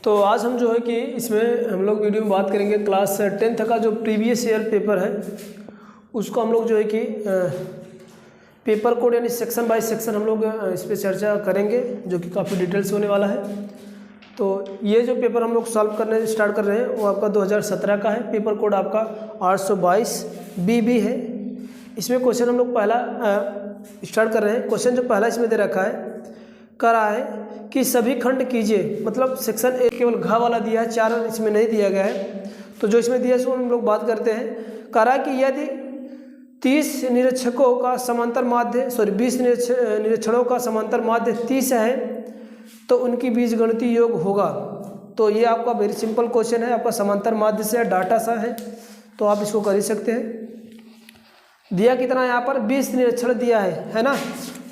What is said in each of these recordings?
तो आज हम जो है कि इसमें हम लोग वीडियो में बात करेंगे क्लास 10th का जो प्रीवियस ईयर पेपर है उसको हम लोग जो है कि पेपर कोड यानी सेक्शन बाय सेक्शन हम लोग इस पर चर्चा करेंगे, जो कि काफ़ी डिटेल्स होने वाला है। तो ये जो पेपर हम लोग सॉल्व करने स्टार्ट कर रहे हैं वो आपका 2017 का है। पेपर कोड आपका 822 BB है। इसमें क्वेश्चन हम लोग पहला स्टार्ट कर रहे हैं। क्वेश्चन जो पहला इसमें दे रखा है, कह रहा है कि सभी खंड कीजिए, मतलब सेक्शन ए केवल घ वाला दिया है, 4 इसमें नहीं दिया गया है। तो जो इसमें दिया है उसको हम लोग बात करते हैं। कह रहा है कि यदि 30 निरीक्षकों का समांतर माध्य 20 निरीक्षणों का समांतर माध्य 30 है तो उनकी बीजगणितीय योग होगा। तो ये आपका वेरी सिंपल क्वेश्चन है, आपका समांतर माध्य से डाटा सा है, तो आप इसको कर ही सकते हैं। दिया कितना यहाँ पर 20 निरीक्षण दिया है ना,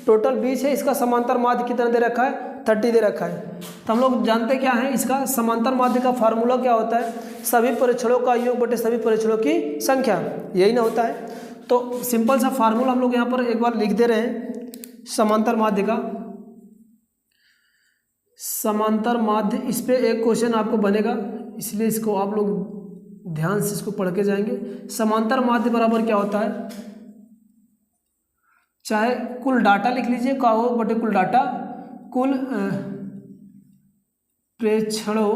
टोटल 20 है। इसका समांतर माध्य कितना दे रखा है, 30 दे रखा है। तो हम लोग जानते क्या है, इसका समांतर माध्य का फार्मूला क्या होता है, सभी परीक्षणों का योग बटे सभी परीक्षणों की संख्या, यही ना होता है। तो सिंपल सा फार्मूला हम लोग यहाँ पर एक बार लिख दे रहे हैं समांतर माध्य का। समांतर माध्य, इस पे एक क्वेश्चन आपको बनेगा, इसलिए इसको आप लोग ध्यान से इसको पढ़ के जाएंगे। समांतर माध्य बराबर क्या होता है, चाहे कुल डाटा लिख लीजिए का हो बटे कुल डाटा, कुल प्रेक्षणों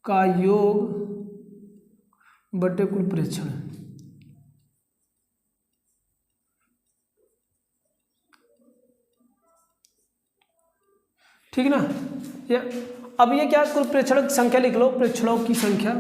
का योग बटे कुल प्रेक्षण। ठीक ना। ये अब ये क्या, कुल प्रेक्षणों की संख्या लिख लो, प्रेक्षणों की संख्या।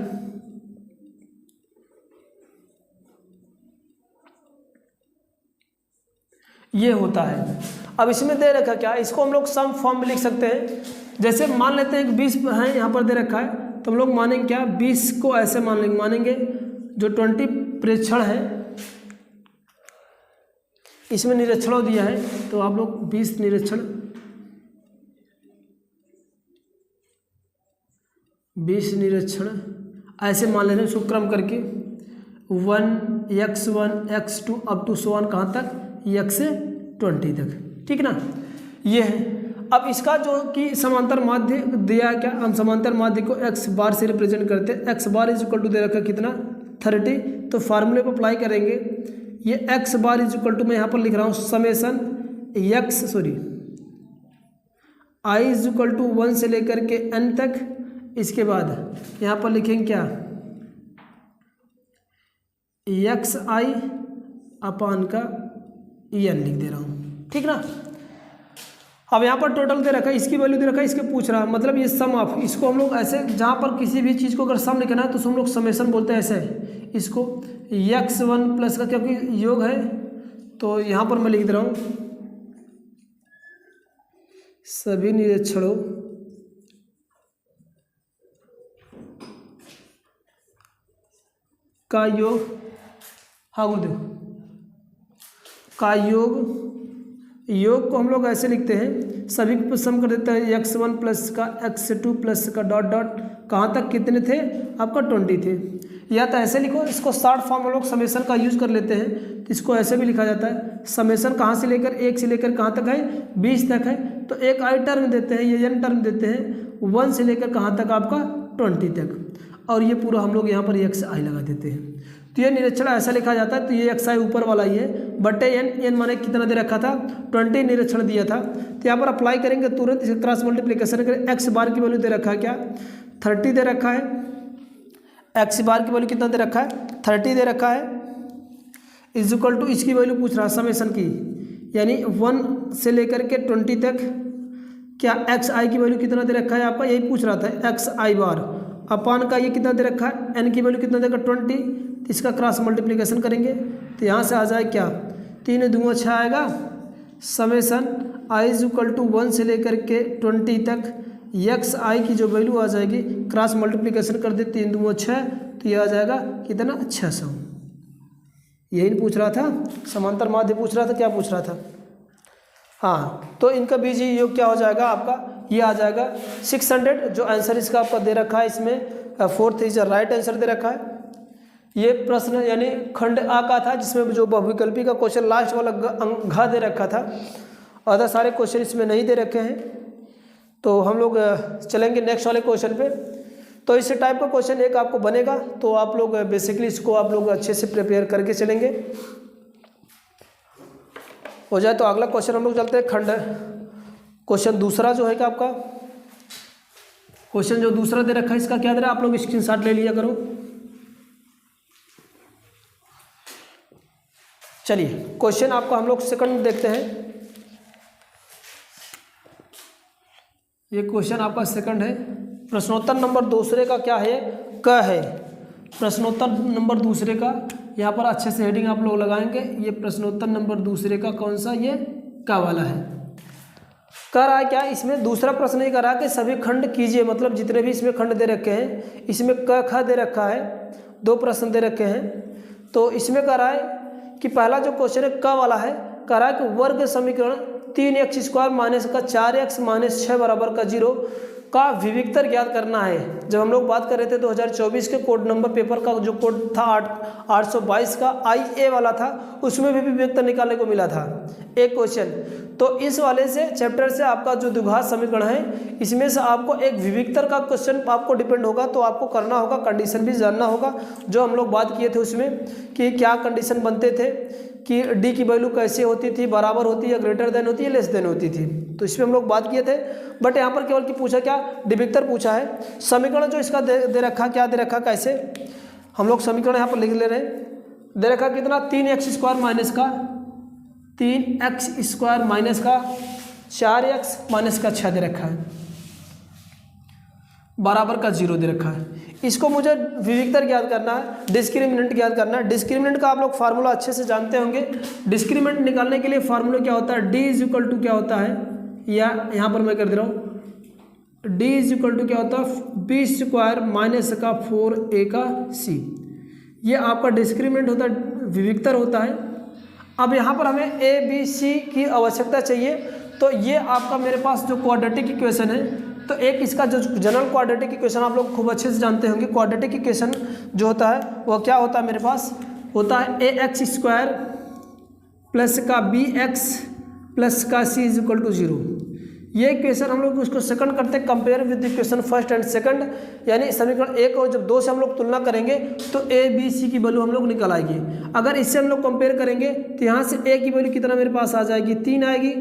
ये होता है। अब इसमें दे रखा क्या, इसको हम लोग सम फॉर्म में लिख सकते हैं। जैसे मान लेते हैं कि 20 है यहाँ पर दे रखा है, तो हम लोग मानेंगे क्या, 20 को ऐसे मानेंगे जो 20 प्रेक्षण है, इसमें निरीक्षणों दिया है, तो आप लोग 20 निरीक्षण ऐसे मान लेते हैं, इसको क्रम करके 1 x1 x2 up to so on, कहाँ तक, x से 20 तक। ठीक ना, ये है। अब इसका जो कि समांतर माध्य दिया है, क्या हम समांतर माध्य को x बार से रिप्रेजेंट करते हैं। x bar is equal to दे रखा कितना, 30। तो फार्मूले पर अप्लाई करेंगे, ये x bar is equal to, मैं यहाँ पर लिख रहा हूँ summation i is equal to 1 से लेकर के n तक। इसके बाद यहाँ पर लिखेंगे क्या, xi अपान का n लिख दे रहा हूँ। ठीक ना। अब यहाँ पर टोटल दे रखा है, इसकी वैल्यू दे रखा है, इसके पूछ रहा है, मतलब ये सम ऑफ, इसको हम लोग ऐसे, जहाँ पर किसी भी चीज़ को अगर सम लिखना है तो हम लोग समेसन बोलते हैं। ऐसे इसको x1 प्लस का, क्योंकि योग है तो यहाँ पर मैं लिख दे रहा हूँ सभी निरीक्षणों का योग, हाँ गुरुदेव, का योग को हम लोग ऐसे लिखते हैं, सभी को सम कर देता है, x1 प्लस का x2 प्लस का डॉट डॉट, कहाँ तक कितने थे, आपका 20 थे। या तो ऐसे लिखो, इसको शॉर्ट फॉर्म हम लोग समेसन का यूज़ कर लेते हैं, तो इसको ऐसे भी लिखा जाता है। समेसन कहाँ से लेकर, 1 से लेकर कहाँ तक है, 20 तक है, तो एक आई टर्म देते हैं, ये n टर्म देते हैं, 1 से लेकर कहाँ तक, आपका 20 तक, और ये पूरा हम लोग यहाँ पर xi लगा देते हैं। तो ये निरीक्षण ऐसा लिखा जाता है। तो ये xi ऊपर वाला ही है, बटे n माने कितना दे रखा था, 20 निरीक्षण दिया था। तो यहाँ पर अप्लाई करेंगे तुरंत, इसे क्रॉस मल्टीप्लिकेशन करें। x बार की वैल्यू दे रखा है क्या, 30 दे रखा है। x बार की वैल्यू कितना दे रखा है, 30 दे रखा है, इज इक्वल टू, इसकी वैल्यू पूछ रहा है समेसन की, यानी 1 से लेकर के 20 तक, क्या xi की वैल्यू कितना दे रखा है आपका, यही पूछ रहा था, xi बार अपान का ये कितना दे रखा है, n की वैल्यू कितना देगा 20। तो इसका क्रॉस मल्टीप्लिकेशन करेंगे तो यहाँ से आ जाए क्या, 3 दूना 6 आएगा, summation i is equal to 1 से लेकर के 20 तक, xi की जो वैल्यू आ जाएगी, क्रॉस मल्टीप्लिकेशन कर दे, 3 दूना 6, तो ये आ जाएगा कितना, 600। यही पूछ रहा था, समांतर माध्य पूछ रहा था, क्या पूछ रहा था, हाँ। तो इनका बीजीय योग क्या हो जाएगा आपका, ये आ जाएगा 600। जो आंसर इसका आपका दे रखा है, इसमें 4th इज राइट आंसर दे रखा है। ये प्रश्न यानी खंड आ का था, जिसमें जो बहुविकल्पी का क्वेश्चन लास्ट वाला घ दे रखा था, अदर सारे क्वेश्चन इसमें नहीं दे रखे हैं। तो हम लोग चलेंगे नेक्स्ट वाले क्वेश्चन पे। तो इस टाइप का क्वेश्चन एक आपको बनेगा, तो आप लोग बेसिकली इसको आप लोग अच्छे से प्रिपेयर करके चलेंगे। हो जाए तो अगला क्वेश्चन हम लोग चलते हैं खंड क्वेश्चन दूसरा जो है कि आपका क्वेश्चन जो दूसरा दे रखा है इसका क्या दे रहा है, आप लोग स्क्रीनशॉट ले लिया करो। चलिए क्वेश्चन आपका हम लोग सेकंड देखते हैं। ये क्वेश्चन आपका सेकंड है। प्रश्नोत्तर नंबर दूसरे का क्या है, क है। प्रश्नोत्तर नंबर दूसरे का यहाँ पर अच्छे से हेडिंग आप लोग लगाएंगे। ये प्रश्नोत्तर नंबर दूसरे का कौन सा, ये क वाला है। कर रहा है क्या, इसमें दूसरा प्रश्न ही कर रहा है कि सभी खंड कीजिए, मतलब जितने भी इसमें खंड दे रखे हैं, इसमें क ख दे रखा है, 2 प्रश्न दे रखे हैं। तो इसमें कर रहा है कि पहला जो क्वेश्चन है क वाला है, कह रहा है कि वर्ग समीकरण 3x² माइनस का 4x माइनस 6 बराबर का 0 का विविक्तर ज्ञात करना है। जब हम लोग बात कर रहे थे 2024 के कोड नंबर पेपर का जो कोड था 822 का IA वाला था, उसमें भी विविक्तर निकालने को मिला था एक क्वेश्चन। तो इस वाले से चैप्टर से आपका जो द्विघात समीकरण है, इसमें से आपको एक विविक्तर का क्वेश्चन आपको डिपेंड होगा। तो आपको करना होगा, कंडीशन भी जानना होगा, जो हम लोग बात किए थे उसमें कि क्या कंडीशन बनते थे कि डी की वैल्यू कैसे होती थी, बराबर होती है, ग्रेटर देन होती है, लेस देन होती थी। तो इसमें हम लोग बात किए थे। बट यहाँ पर केवल कि पूछा क्या, विविक्तर पूछा है। समीकरण जो इसका दे रखा, क्या दे रखा, कैसे हम लोग समीकरण यहाँ पर लिख ले रहे हैं। दे रखा कितना, 3x² माइनस का 3x² माइनस का 4x माइनस का 6 दे रखा है, बराबर का 0 दे रखा है। इसको मुझे विविक्तर ज्ञात करना है, डिस्क्रिमिनेंट ज्ञात करना है। डिस्क्रिमिनेंट का आप लोग फार्मूला अच्छे से जानते होंगे। डिस्क्रिमिनेंट निकालने के लिए फार्मूला क्या होता है, d इज इक्वल टू क्या होता है, या यहाँ पर मैं कर दे रहा हूँ, d इज इक्वल टू क्या होता है, b² माइनस का 4a का c। ये आपका डिस्क्रिमिनेंट होता है, विविक्तर होता है। अब यहाँ पर हमें a b c की आवश्यकता चाहिए। तो ये आपका मेरे पास जो क्वाड्रेटिक इक्वेशन है, तो एक इसका जो जनरल क्वाड्रेटिक इक्वेशन आप लोग खूब अच्छे से जानते होंगे। क्वाड्रेटिक इक्वेशन जो होता है वो क्या होता है, मेरे पास होता है ax² प्लस का bx प्लस का c इज इक्वल टू 0। ये इक्वेशन हम लोग उसको सेकंड करते हैं, compare with equation first and second, यानी समीकरण 1 और जब 2 से हम लोग तुलना करेंगे तो a b c की वैल्यू हम लोग निकल आएगी। अगर इससे हम लोग कंपेयर करेंगे तो यहाँ से a की वैल्यू कितना मेरे पास आ जाएगी, 3 आएगी,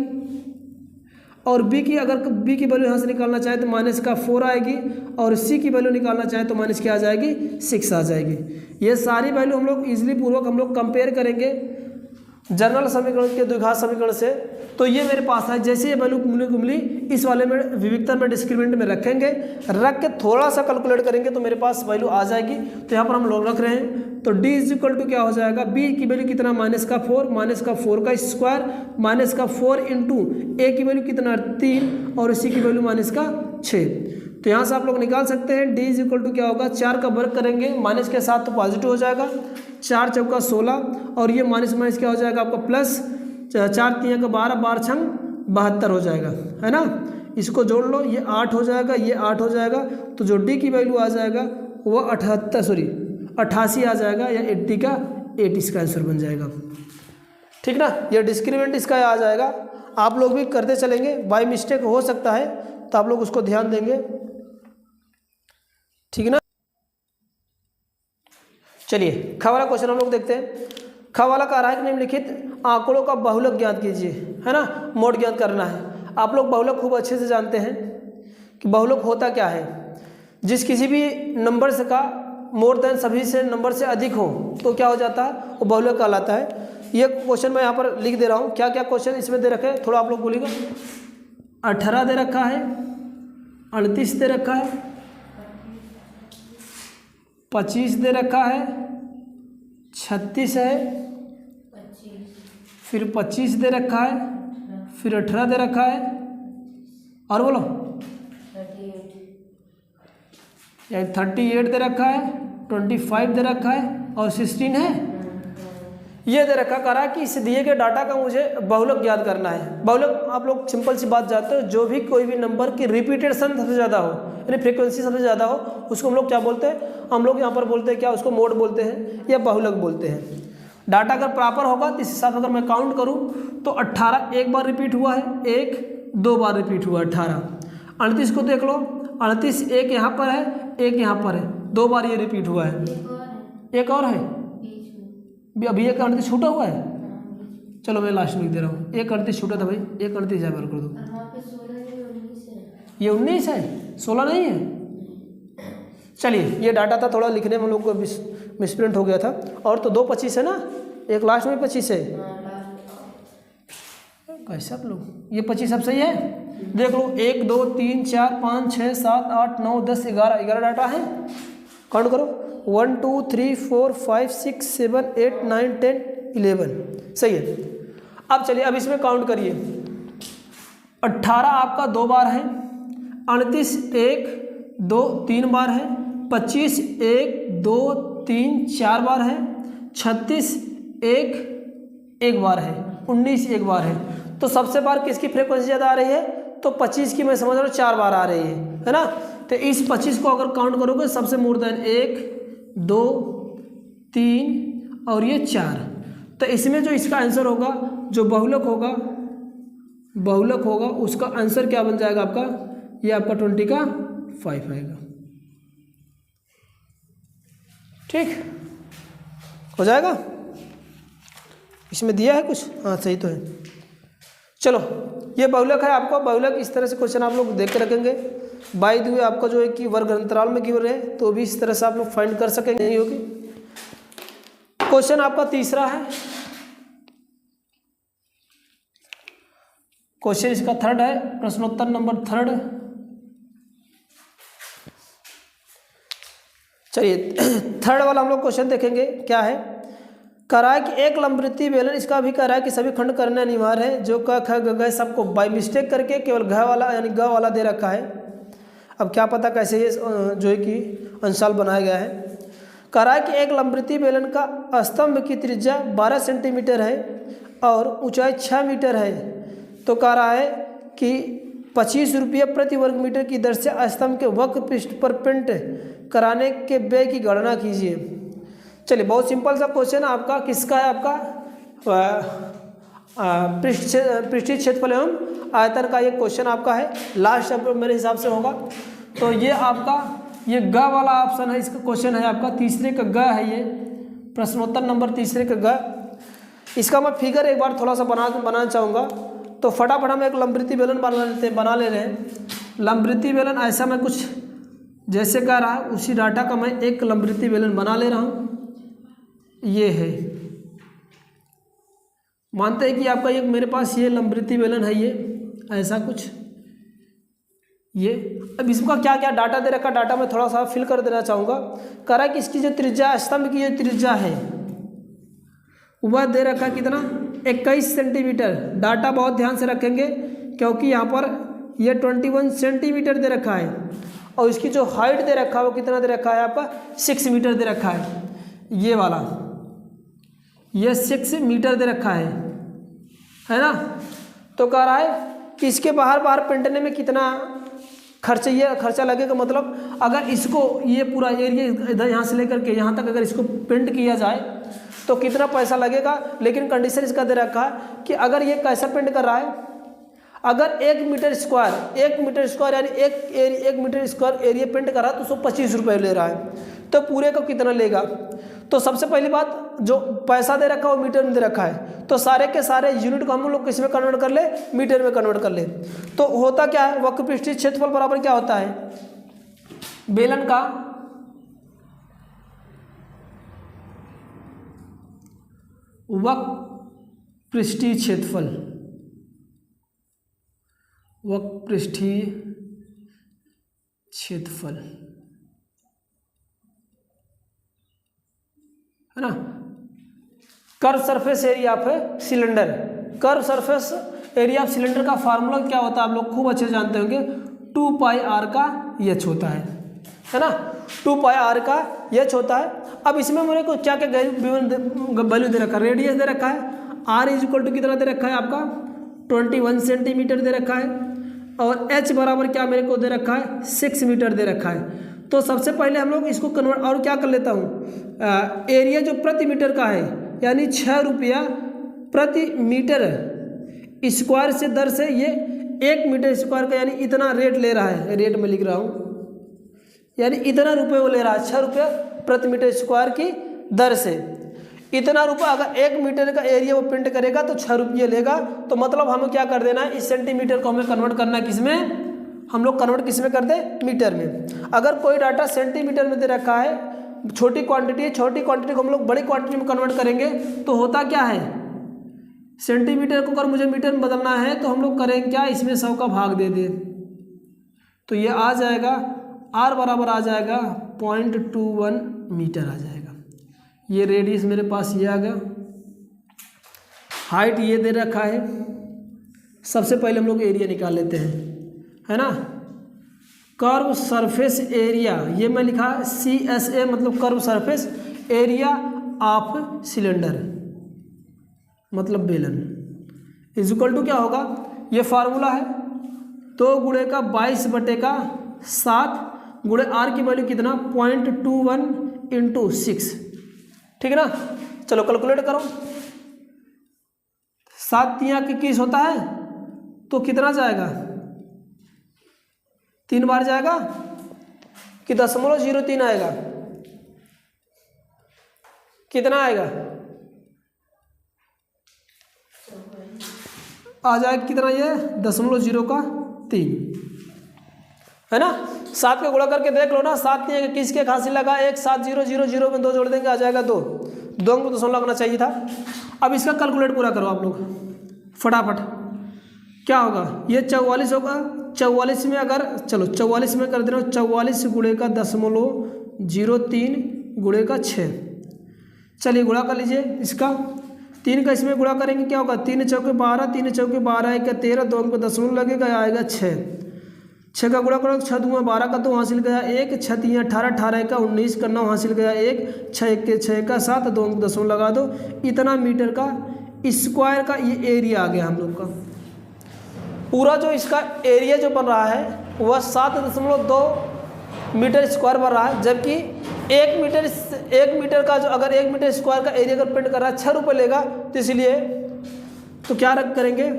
और b की अगर b की वैल्यू यहाँ से निकालना चाहे तो माइनस का 4 आएगी, और c की वैल्यू निकालना चाहे तो माइनस क्या आ जाएगी, 6 आ जाएगी। ये सारी वैल्यू हम लोग इजीली पूर्वक हम लोग कंपेयर करेंगे जनरल समीकरण के द्विघात समीकरण से। तो ये मेरे पास है, जैसे ये वैल्यू कुमली इस वाले में विविक्तर में डिस्क्रिमिनेंट में रखेंगे, रख के थोड़ा सा कैलकुलेट करेंगे तो मेरे पास वैल्यू आ जाएगी। तो यहाँ पर हम लोग रख रहे हैं, तो d इज इक्वल टू क्या हो जाएगा, b की वैल्यू कितना, माइनस का 4, माइनस का 4 का स्क्वायर, माइनस का 4 इंटू a की वैल्यू कितना 3, और c की वैल्यू माइनस का 6। तो यहाँ से आप लोग निकाल सकते हैं d इज इक्वल टू क्या होगा, 4 का वर्ग करेंगे माइनस के साथ तो पॉजिटिव हो जाएगा, 4 चौका 16, और ये माइनस माइनस क्या हो जाएगा आपका प्लस, 4 3 का 12, 12 छंग 72 हो जाएगा, है ना। इसको जोड़ लो, ये 8 हो जाएगा, ये 8 हो जाएगा। तो जो d की वैल्यू आ जाएगा वो 88 आ जाएगा, या 80 का 8 इसका आंसर बन जाएगा, ठीक ना। ये डिस्क्रिमिनेंट इसका आ जाएगा। आप लोग भी करते चलेंगे, बाय मिस्टेक हो सकता है तो आप लोग उसको ध्यान देंगे, ठीक ना। चलिए ख वाला क्वेश्चन हम लोग देखते हैं। ख वाला कह रहा है कि निम्नलिखित आंकड़ों का बहुलक ज्ञात कीजिए, है ना, मोड ज्ञात करना है। आप लोग बहुलक खूब अच्छे से जानते हैं कि बहुलक होता क्या है। जिस किसी भी नंबर से का मोर देन सभी से नंबर से अधिक हो तो क्या हो जाता है, वो बहुलक कहलाता है। ये क्वेश्चन मैं यहाँ पर लिख दे रहा हूँ, क्या क्या क्वेश्चन इसमें दे रखे हैं थोड़ा आप लोग बोलिएगा। 18 दे रखा है, 38 दे रखा है, 25 दे रखा है, 36 है, फिर 25 दे रखा है, फिर 18 दे रखा है, और बोलो 38 दे रखा है, 25 दे रखा है, और 16 है। ये दे रखा करा कि इस दिए गए डाटा का मुझे बहुलक ज्ञात करना है। बहुलक आप लोग सिंपल सी बात जानते हो, जो भी कोई भी नंबर की रिपीटेशन सबसे ज़्यादा हो यानी फ्रीक्वेंसी सबसे ज़्यादा हो उसको हम लोग क्या बोलते हैं, हम लोग यहाँ पर बोलते हैं क्या, उसको मोड बोलते हैं या बहुलक बोलते हैं। डाटा अगर प्रॉपर होगा तो इस हिसाब से अगर मैं काउंट करूँ तो 18 एक बार रिपीट हुआ है, 1 2 बार रिपीट हुआ है 18। 38 को देख लो, 38 एक यहाँ पर है, एक यहाँ पर है, 2 बार ये रिपीट हुआ है। एक और है अभी, एक 38 छूटा हुआ है। चलो मैं लास्ट में लिख दे रहा हूँ, एक 38 छूटा था भाई, एक 38 यहाँ पर कर दो। ये 19 है, 16 नहीं है। चलिए ये डाटा था, थोड़ा लिखने में हम लोग को मिसप्रिंट हो गया था। और तो 2 25 है ना, एक लास्ट में 25 है। कैसे आप लोग, ये 25 अब सही है। देख लो 1 2 3 4 5 6 7 8 9 10 11 डाटा है। काउंट करो 1 2 3 4 5 6 7 8 9 10 11 सही है। अब चलिए अब इसमें काउंट करिए। 18 आपका 2 बार है, 38 1 2 3 बार है, 25 1 2 3 4 बार है, 36 1 बार है, 19 1 बार है। तो सबसे बार किसकी फ्रीक्वेंसी ज़्यादा आ रही है, तो 25 की मैं समझ रहा हूँ 4 बार आ रही है ना। तो इस 25 को अगर काउंट करोगे सबसे मोर देन 1 2 3 और ये 4, तो इसमें जो इसका आंसर होगा, जो बहुलक होगा उसका आंसर क्या बन जाएगा आपका, ये आपका 20 का 5 आएगा। ठीक हो जाएगा। इसमें दिया है कुछ, हाँ सही तो है। चलो ये बहुलक है, आपको बहुलक इस तरह से क्वेश्चन आप लोग देख के रखेंगे। बाय द वे आपका जो है कि वर्ग अंतराल में गिवन है तो भी इस तरह से आप लोग फाइंड कर सकेंगे, नहीं होगी। क्वेश्चन आपका तीसरा है, क्वेश्चन इसका थर्ड है, प्रश्नोत्तर नंबर 3। चलिए थर्ड वाला हम लोग क्वेश्चन देखेंगे क्या है। कह रहा है कि एक लंबवृत्तीय बेलन, इसका भी कह रहा है कि सभी खंड करना अनिवार्य है, जो क ख ग घ सबको बाय मिस्टेक करके केवल घ वाला यानी ग वाला दे रखा है। अब क्या पता कैसे ये जो है कि अंशाल बनाया गया है। कह रहा है कि एक लंबवृत्तीय बेलन का स्तंभ की त्रिज्या 12 सेंटीमीटर है और ऊंचाई 6 मीटर है। तो कह रहा है कि 25 रुपये प्रति वर्ग मीटर की दर से स्तंभ के वक्र पृष्ठ पर पेंट कराने के व्यय की गणना कीजिए। चलिए बहुत सिंपल सा क्वेश्चन आपका किसका है, आपका पृष्ठीय क्षेत्रफल एवं आयतन का ये क्वेश्चन आपका है। लास्ट चैप्टर मेरे हिसाब से होगा। तो ये आपका ये ग वाला ऑप्शन है, इसका क्वेश्चन है आपका तीसरे का ग है, ये प्रश्नोत्तर नंबर तीसरे का ग। इसका मैं फिगर एक बार थोड़ा सा बनाना चाहूँगा। तो फटाफट हम एक लंबवृत्तीय बेलन बना ले रहे हैं। लंबवृत्तीय बेलन ऐसा मैं कुछ जैसे कह रहा है उसी डाटा का मैं एक लंबवृत्तीय बेलन बना ले रहा हूँ। ये है, मानते हैं कि आपका एक मेरे पास ये लंबवृत्तीय बेलन है, ये ऐसा कुछ ये। अब इसका क्या क्या डाटा दे रखा, डाटा मैं थोड़ा सा फिल कर देना चाहूँगा। कह रहा है कि इसकी जो त्रिज्या, स्तंभ की जो त्रिज्या है वह दे रखा कितना, 21 सेंटीमीटर। डाटा बहुत ध्यान से रखेंगे क्योंकि यहाँ पर ये 21 सेंटीमीटर दे रखा है और इसकी जो हाइट दे रखा है वो कितना दे रखा है आपका, 6 मीटर दे रखा है। ये वाला ये 6 मीटर दे रखा है ना। तो कह रहा है कि इसके बाहर पेंटने में कितना खर्चा लगेगा। मतलब अगर इसको ये पूरा एरिया इधर यहाँ से लेकर के यहाँ तक अगर इसको पेंट किया जाए तो कितना पैसा लगेगा। लेकिन कंडीशन इसका दे रखा है कि अगर ये कैसा पेंट कर रहा है, अगर 1 मीटर स्क्वायर यानी 1 मीटर स्क्वायर एरिया पेंट कर रहा है तो उसको 25 रुपये ले रहा है। तो पूरे को कितना लेगा। तो सबसे पहली बात जो पैसा दे रखा है वो मीटर में दे रखा है। तो सारे के सारे यूनिट को हम लोग किस में कन्वर्ट कर ले, मीटर में कन्वर्ट कर ले। तो होता क्या है, वक्र पृष्ठीय क्षेत्रफल बराबर क्या होता है, बेलन का वक्र पृष्ठीय क्षेत्रफल, वक्र पृष्ठीय क्षेत्रफल है ना। Curve surface area of cylinder, curve surface area of cylinder का फार्मूला क्या होता है आप लोग खूब अच्छे से जानते होंगे, 2 पाई r का एच होता है ना। 2 पाई r का एच होता है। अब इसमें मेरे को क्या क्या वैल्यू दे रखा है, रेडियस दे रखा है, r इज इक्वल टू कितना दे रखा है आपका 21 सेंटीमीटर दे रखा है, और h बराबर क्या मेरे को दे रखा है 6 मीटर दे रखा है। तो सबसे पहले हम लोग इसको कन्वर्ट और क्या कर लेता हूँ, एरिया जो प्रति मीटर का है यानी 6 रुपया प्रति मीटर स्क्वायर से दर से ये 1 मीटर स्क्वायर का यानी इतना रेट ले रहा है, रेट में लिख रहा हूँ, यानी इतना रुपये वो ले रहा है 6 रुपया प्रति मीटर स्क्वायर की दर से। इतना रुपया अगर 1 मीटर का एरिया वो प्रिंट करेगा तो 6 रुपये लेगा। तो मतलब हमें क्या कर देना है, इस सेंटीमीटर को हमें कन्वर्ट करना है किस में, हम लोग कन्वर्ट किस में कर दे, मीटर में। अगर कोई डाटा सेंटीमीटर में दे रखा है, छोटी क्वांटिटी है, छोटी क्वांटिटी को हम लोग बड़ी क्वांटिटी में कन्वर्ट करेंगे तो होता क्या है, सेंटीमीटर को अगर मुझे मीटर में बदलना है तो हम लोग करेंगे क्या, इसमें 100 का भाग दे दे, तो ये आ जाएगा r बराबर आ जाएगा 0.21 मीटर आ जाएगा। ये रेडियस मेरे पास ये आ गया, हाइट ये दे रखा है। सबसे पहले हम लोग एरिया निकाल लेते हैं, है ना। कर्व सरफेस एरिया, ये मैं लिखा CSA मतलब curve surface area of cylinder मतलब बेलन इज इक्वल टू क्या होगा, ये फार्मूला है 2 गुणे का 22 बटे का 7 गुणे r की वैल्यू कितना 0.21 इंटू 6, ठीक है ना। चलो कैलकुलेट करो, 7 तिया 21 होता है तो कितना जाएगा, 3 बार जाएगा कि 0.03 आएगा, कितना आएगा, आ जाएगा कितना, ये 0.03 है ना। 7 का गुणा करके देख लो ना, 7 तिया 21 के हासिल लगा 1, 7 0 0 0 में 2 जोड़ देंगे आ जाएगा 2, 2 को दशमलव लगना चाहिए था। अब इसका कैलकुलेट पूरा करो आप लोग फटाफट, क्या होगा, ये 44 होगा, 44 में अगर चलो 44 में कर दे रहा हूँ, 44 गुणे का 0.03 गुणे का 6, चलिए गुणा कर लीजिए इसका, 3 का इसमें गुणा करेंगे क्या होगा, 3 चौके 12, 3 चौके 12 1 13, 2 को दशमलव लगेगा आएगा 6, 6 का गुणा करो, 6 दूँगा 12 का 2 हासिल गया 1, 6 3 18, 18 का 19 का 9 हासिल गया 1, 6 1 के 6 का 7, 2 को दशमलव लगा दो, इतना मीटर का स्क्वायर का ये एरिया आ गया हम लोग का। पूरा जो इसका एरिया जो बन रहा है वह 7.2 मीटर स्क्वायर बन रहा है, जबकि 1 मीटर का जो अगर 1 मीटर स्क्वायर का एरिया अगर प्रिंट कर रहा है 6 रुपये लेगा, तो इसलिए तो क्या रख करेंगे,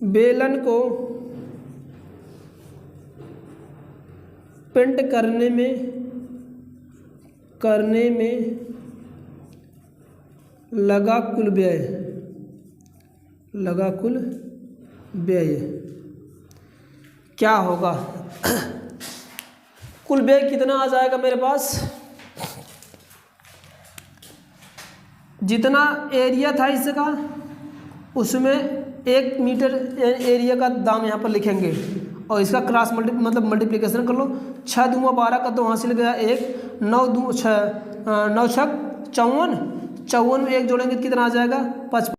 बेलन को प्रिंट करने में लगा कुल व्यय क्या होगा, कुल व्यय कितना आ जाएगा मेरे पास, जितना एरिया था इसका उसमें 1 मीटर एरिया का दाम यहाँ पर लिखेंगे और इसका क्रॉस मल्टीप्लिकेशन कर लो, 6 दूँगा 12 का 2 हासिल गया 1, 9 दूँ 6 9 6 54, 54 में 1 जोड़ेंगे तो कितना आ जाएगा 55।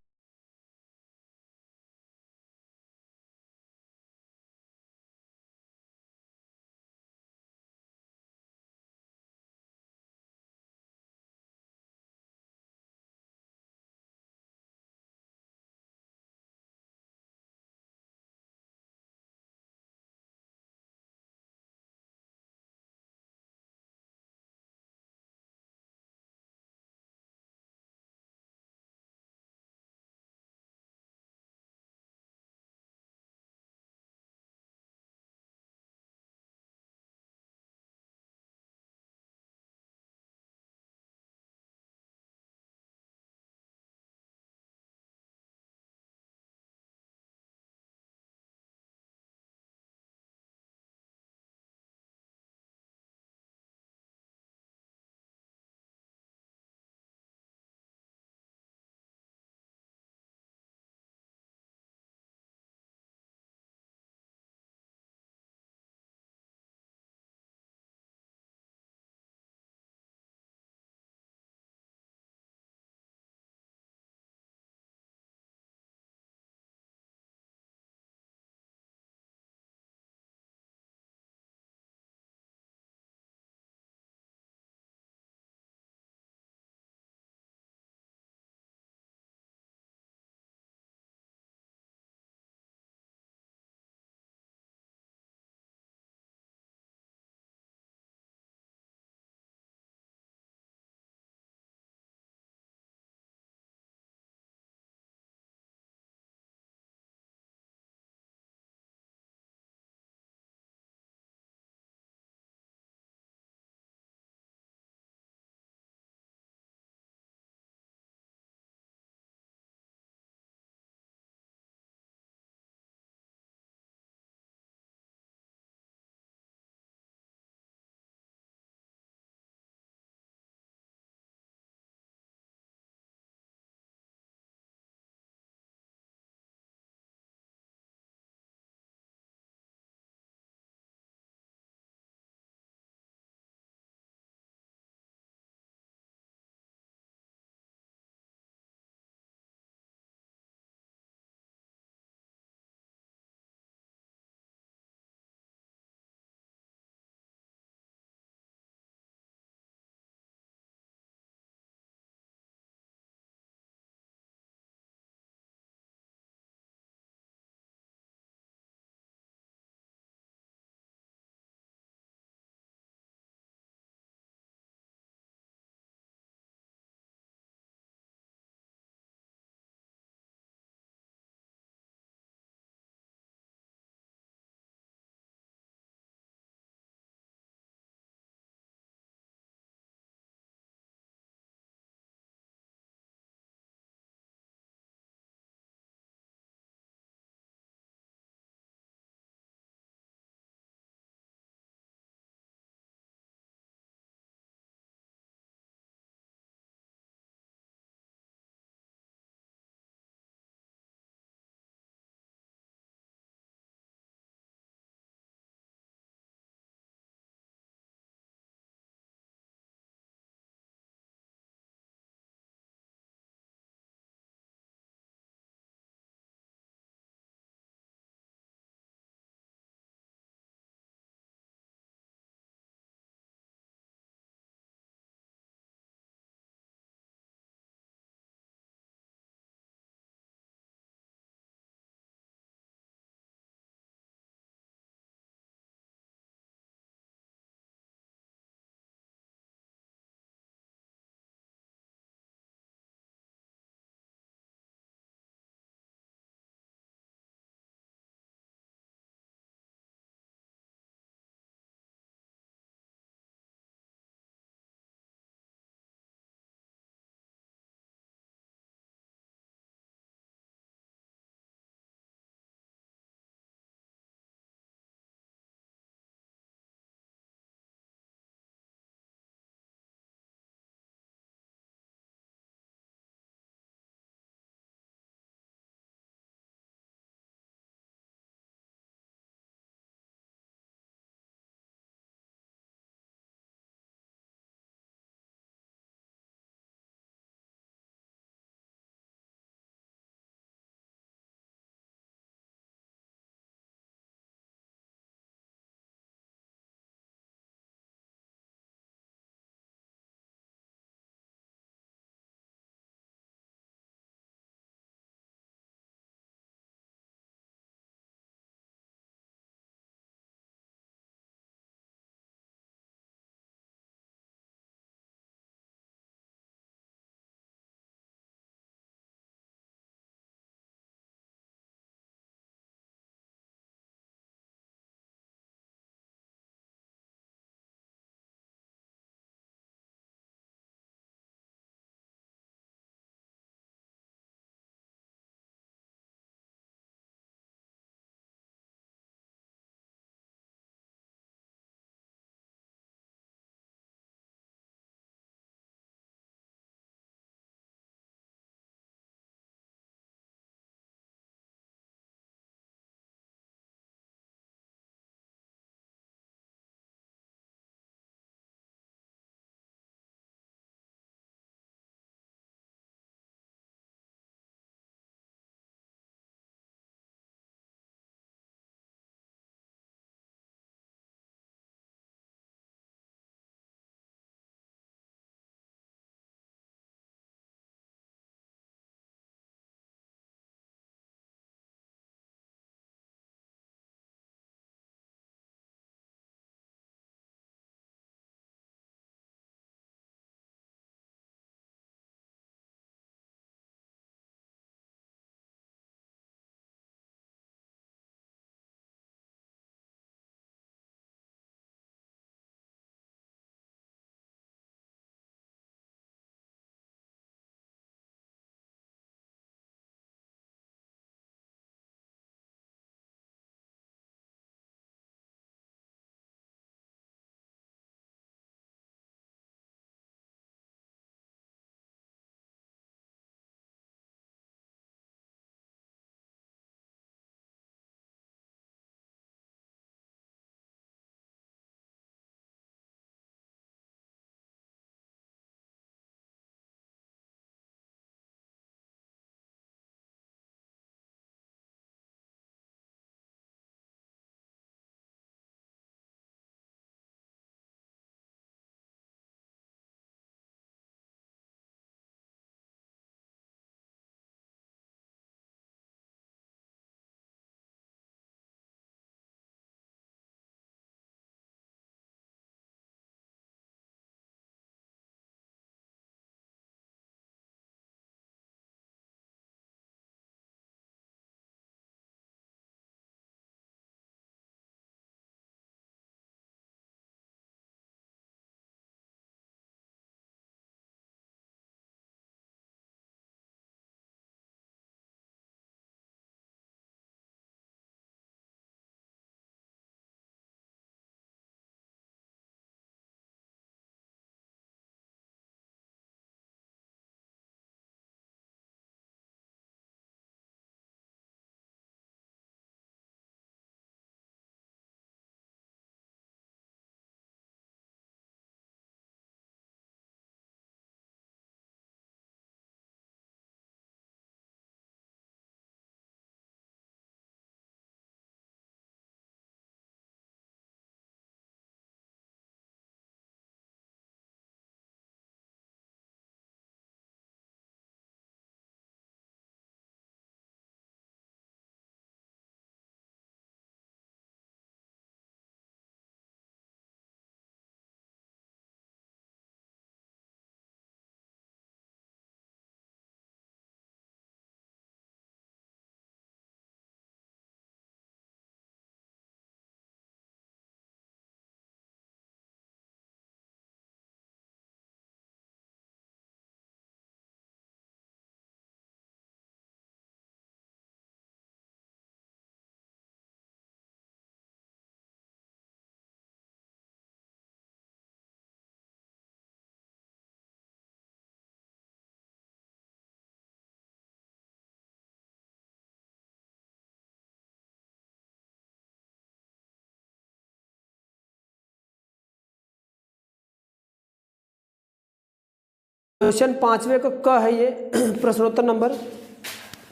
क्वेश्चन 5वें का क है ये प्रश्नोत्तर नंबर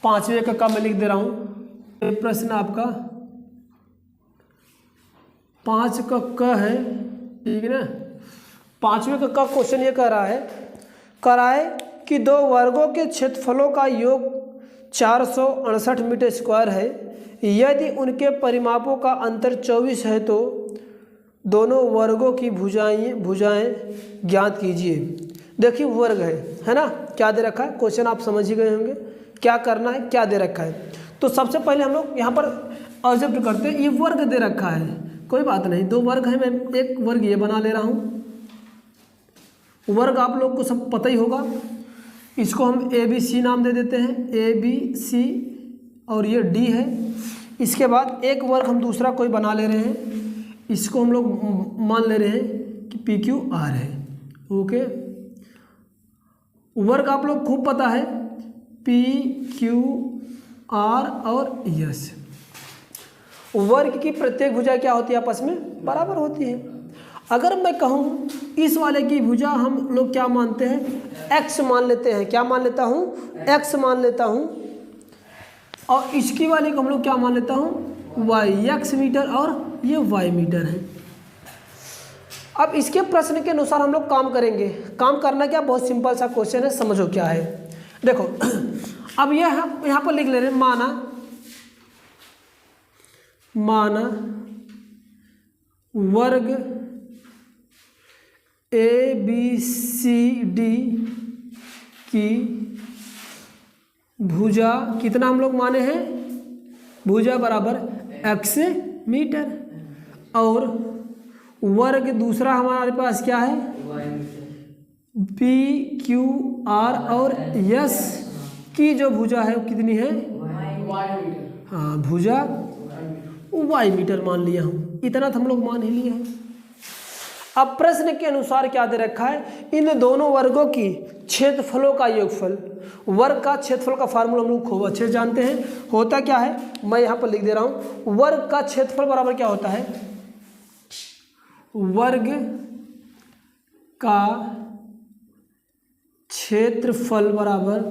5वें का क मैं लिख दे रहा हूँ। ये प्रश्न आपका 5 का क है, ठीक है ना। 5वें का क क्वेश्चन ये कह रहा है कि दो वर्गों के क्षेत्रफलों का योग 468 मीटर स्क्वायर है। यदि उनके परिमापों का अंतर 24 है तो दोनों वर्गों की भुजाएं ज्ञात कीजिए। देखिए वर्ग है ना, क्या दे रखा है, क्वेश्चन आप समझ ही गए होंगे क्या करना है, क्या दे रखा है। तो सबसे पहले हम लोग यहाँ पर ऑब्जर्व करते हैं, ये वर्ग दे रखा है, कोई बात नहीं, दो वर्ग है, मैं एक वर्ग ये बना ले रहा हूँ। वर्ग आप लोग को सब पता ही होगा, इसको हम ABC नाम दे देते हैं, ABC और ये D है। इसके बाद एक वर्ग हम दूसरा कोई बना ले रहे हैं, इसको हम लोग मान ले रहे हैं कि PQR है। ओके, वर्ग आप लोग खूब पता है, PQR और S। वर्ग की प्रत्येक भुजा क्या होती है, आपस में बराबर होती है। अगर मैं कहूँ इस वाले की भुजा हम लोग क्या मानते हैं, x मान लेते हैं, क्या मान लेता हूँ, x मान लेता हूँ, और इसकी वाले को हम लोग क्या मान लेता हूँ, y, x मीटर और ये y मीटर है। अब इसके प्रश्न के अनुसार हम लोग काम करेंगे। काम करना क्या, बहुत सिंपल सा क्वेश्चन है, समझो क्या है। देखो अब यह यहाँ पर लिख ले रहे हैं, माना वर्ग ABCD की भुजा कितना हम लोग माने हैं, भुजा बराबर x मीटर, और वर्ग दूसरा हमारे पास क्या है, PQR और S की जो भुजा है वो कितनी है, हाँ भुजा y मीटर मान लिया हूँ। इतना तो हम लोग मान ही लिए हैं। अब प्रश्न के अनुसार क्या दे रखा है, इन दोनों वर्गों की क्षेत्रफलों का योगफल। वर्ग का क्षेत्रफल का फार्मूला हम लोग खूब अच्छे से जानते हैं, होता क्या है, मैं यहाँ पर लिख दे रहा हूँ। वर्ग का क्षेत्रफल बराबर क्या होता है, वर्ग का क्षेत्रफल बराबर